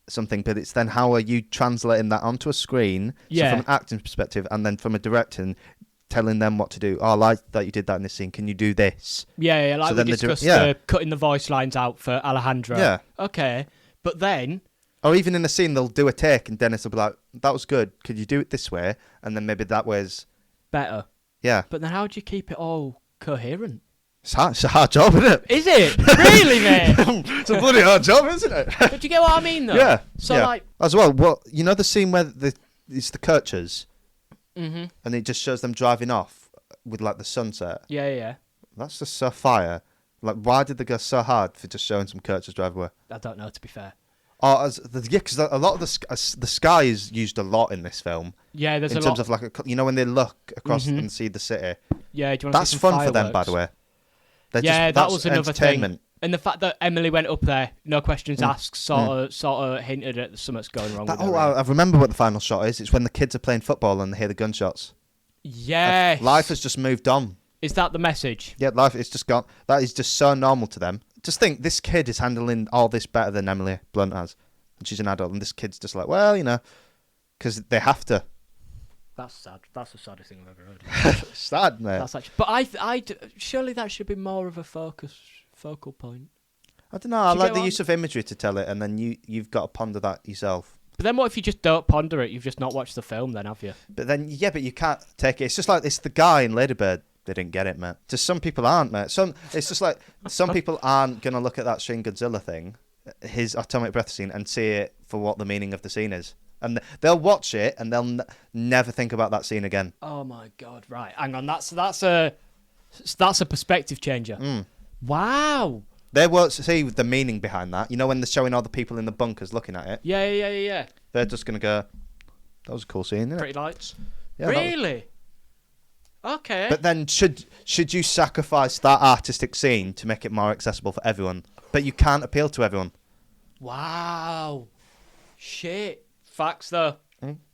something, but it's then how are you translating that onto a screen? Yeah. So from an acting perspective, and then from a directing, telling them what to do. Oh, I like that you did that in this scene. Can you do this? Yeah, like we discussed cutting the voice lines out for Alejandro. Yeah. Okay, but then... Or even in a scene, they'll do a take, and Denis will be like, that was good. Could you do it this way? And then maybe that way's... better. Yeah. But then how do you keep it all coherent? It's a hard job, isn't it? Is it? Really, mate? It's a bloody hard job, isn't it? But do you get what I mean, though? Yeah. So, yeah. like... As well, you know the scene where it's the Kirchers? Mm-hmm. And it just shows them driving off with, like, the sunset. Yeah. That's just so fire. Like, why did they go so hard for just showing some Kirchers drive away? I don't know, to be fair. Oh, because a lot of the sky is used a lot in this film. Yeah, there's a lot. In terms of, like, when they look across and see the city. Yeah, do you want to That's see some fun for them, fireworks? by the way. That was another thing. And the fact that Emily went up there, no questions asked, sort of hinted at something's going wrong with her. I remember what the final shot is. It's when the kids are playing football and they hear the gunshots. Yes. Life has just moved on. Is that the message? Yeah, life is just gone. That is just so normal to them. Just think, this kid is handling all this better than Emily Blunt has. And she's an adult, and this kid's just like, well, because they have to. That's sad. That's the saddest thing I've ever heard. Sad, mate. That's actually, but surely that should be more of a focal point. I don't know. I like the use of imagery to tell it, and then you've got to ponder that yourself. But then what if you just don't ponder it? You've just not watched the film, then, have you? But then, but you can't take it. It's just like it's the guy in Ladybird. They didn't get it, mate. Just some people aren't, mate. It's just like some people aren't gonna look at that Shin Godzilla thing, his atomic breath scene, and see it for what the meaning of the scene is. And they'll watch it and they'll never think about that scene again. Oh my god! Right, hang on. That's a perspective changer. Wow. They won't see the meaning behind that. You know when they're showing all the people in the bunkers looking at it. Yeah. They're just gonna go, "That was a cool scene, isn't it?" Pretty lights. Yeah, really? Okay. But then should you sacrifice that artistic scene to make it more accessible for everyone? But you can't appeal to everyone. Wow. Shit. Facts though.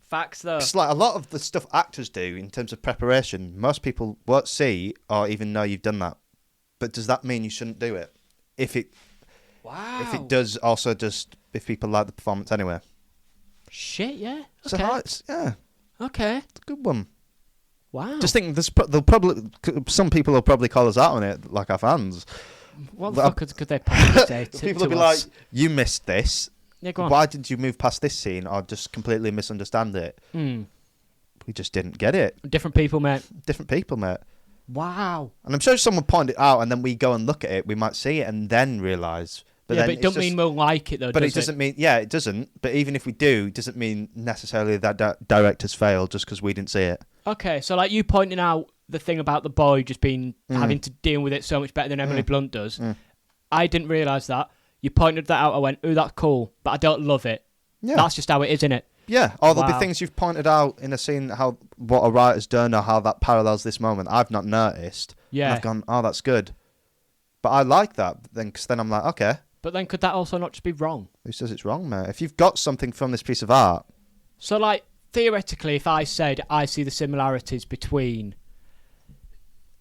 Facts though. It's like a lot of the stuff actors do in terms of preparation, most people won't see or even know you've done that. But does that mean you shouldn't do it? If it does, also just if people like the performance anyway. Shit, yeah. So Okay. Okay. It's a good one. Wow. Just think, they'll probably some people will probably call us out on it, like our fans. What the fuck could they possibly say to People will be us? like, "You missed this. Yeah, go on. Why did you move past this scene, or just completely misunderstand it?" We just didn't get it. Different people, mate. Different people, mate. Wow. And I'm sure if someone pointed it out, and then we go and look at it, we might see it and then realise. But it doesn't mean we'll like it, though, But does it doesn't mean... Yeah, it doesn't. But even if we do, it doesn't mean necessarily that directors failed just because we didn't see it. Okay, so like you pointing out the thing about the boy just being having to deal with it so much better than Emily Blunt does. I didn't realise that. You pointed that out, I went, ooh, that's cool, but I don't love it. Yeah. That's just how it is, innit? Yeah, or there'll be things you've pointed out in a scene, what a writer's done or how that parallels this moment. I've not noticed. Yeah. And I've gone, oh, that's good. But I like that, because then I'm like, okay. But then could that also not just be wrong? Who says it's wrong, mate? If you've got something from this piece of art... So, like, theoretically, if I said I see the similarities between...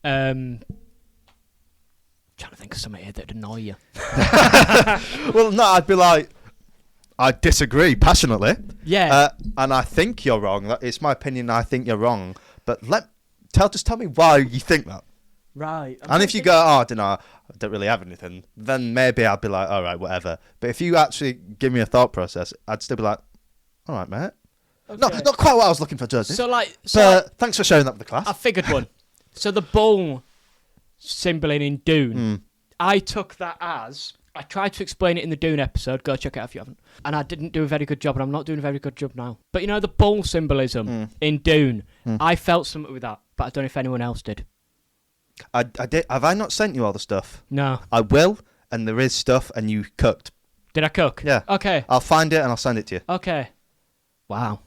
trying to think of something here that'd annoy you. Well, no, I'd be like... I disagree passionately. Yeah. And I think you're wrong. It's my opinion, I think you're wrong. But just tell me why you think that. Right. And if you go, oh, I don't know, I don't really have anything, then maybe I'll be like, all right, whatever. But if you actually give me a thought process, I'd still be like, all right, mate. Okay. No, not quite what I was looking for, Joseph. But thanks for sharing that with the class. I figured one. So the bull symboling in Dune, I took that as... I tried to explain it in the Dune episode. Go check it out if you haven't. And I didn't do a very good job, and I'm not doing a very good job now. But you know the bull symbolism in Dune? I felt something with that, but I don't know if anyone else did. I did. Have I not sent you all the stuff? No. I will, and there is stuff, and you cooked. Did I cook? Yeah. Okay. I'll find it, and I'll send it to you. Okay. Wow.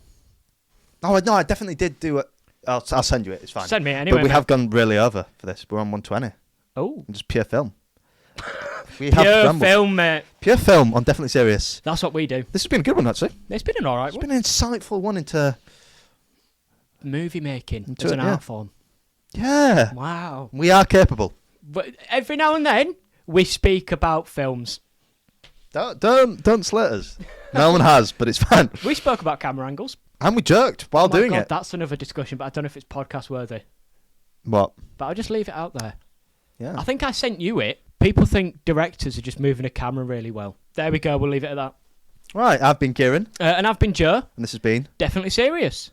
Oh, no, I definitely did do it. I'll send you it. It's fine. Send me it anyway. But we have gone really over for this. We're on 120. Oh. Just pure film. Pure film, mate. Pure film on Definitely Serious. That's what we do. This has been a good one, actually. It's been an alright one. It's been an insightful one into... movie making as an art form. Yeah. Wow. We are capable. But every now and then, we speak about films. Don't slit us. No one has, but it's fine. We spoke about camera angles. And we jerked while doing it. That's another discussion, but I don't know if it's podcast worthy. What? But I'll just leave it out there. Yeah. I think I sent you it. People think directors are just moving a camera really well. There we go. We'll leave it at that. Right. I've been Kieran. And I've been Joe. And this has been... Definitely Serious.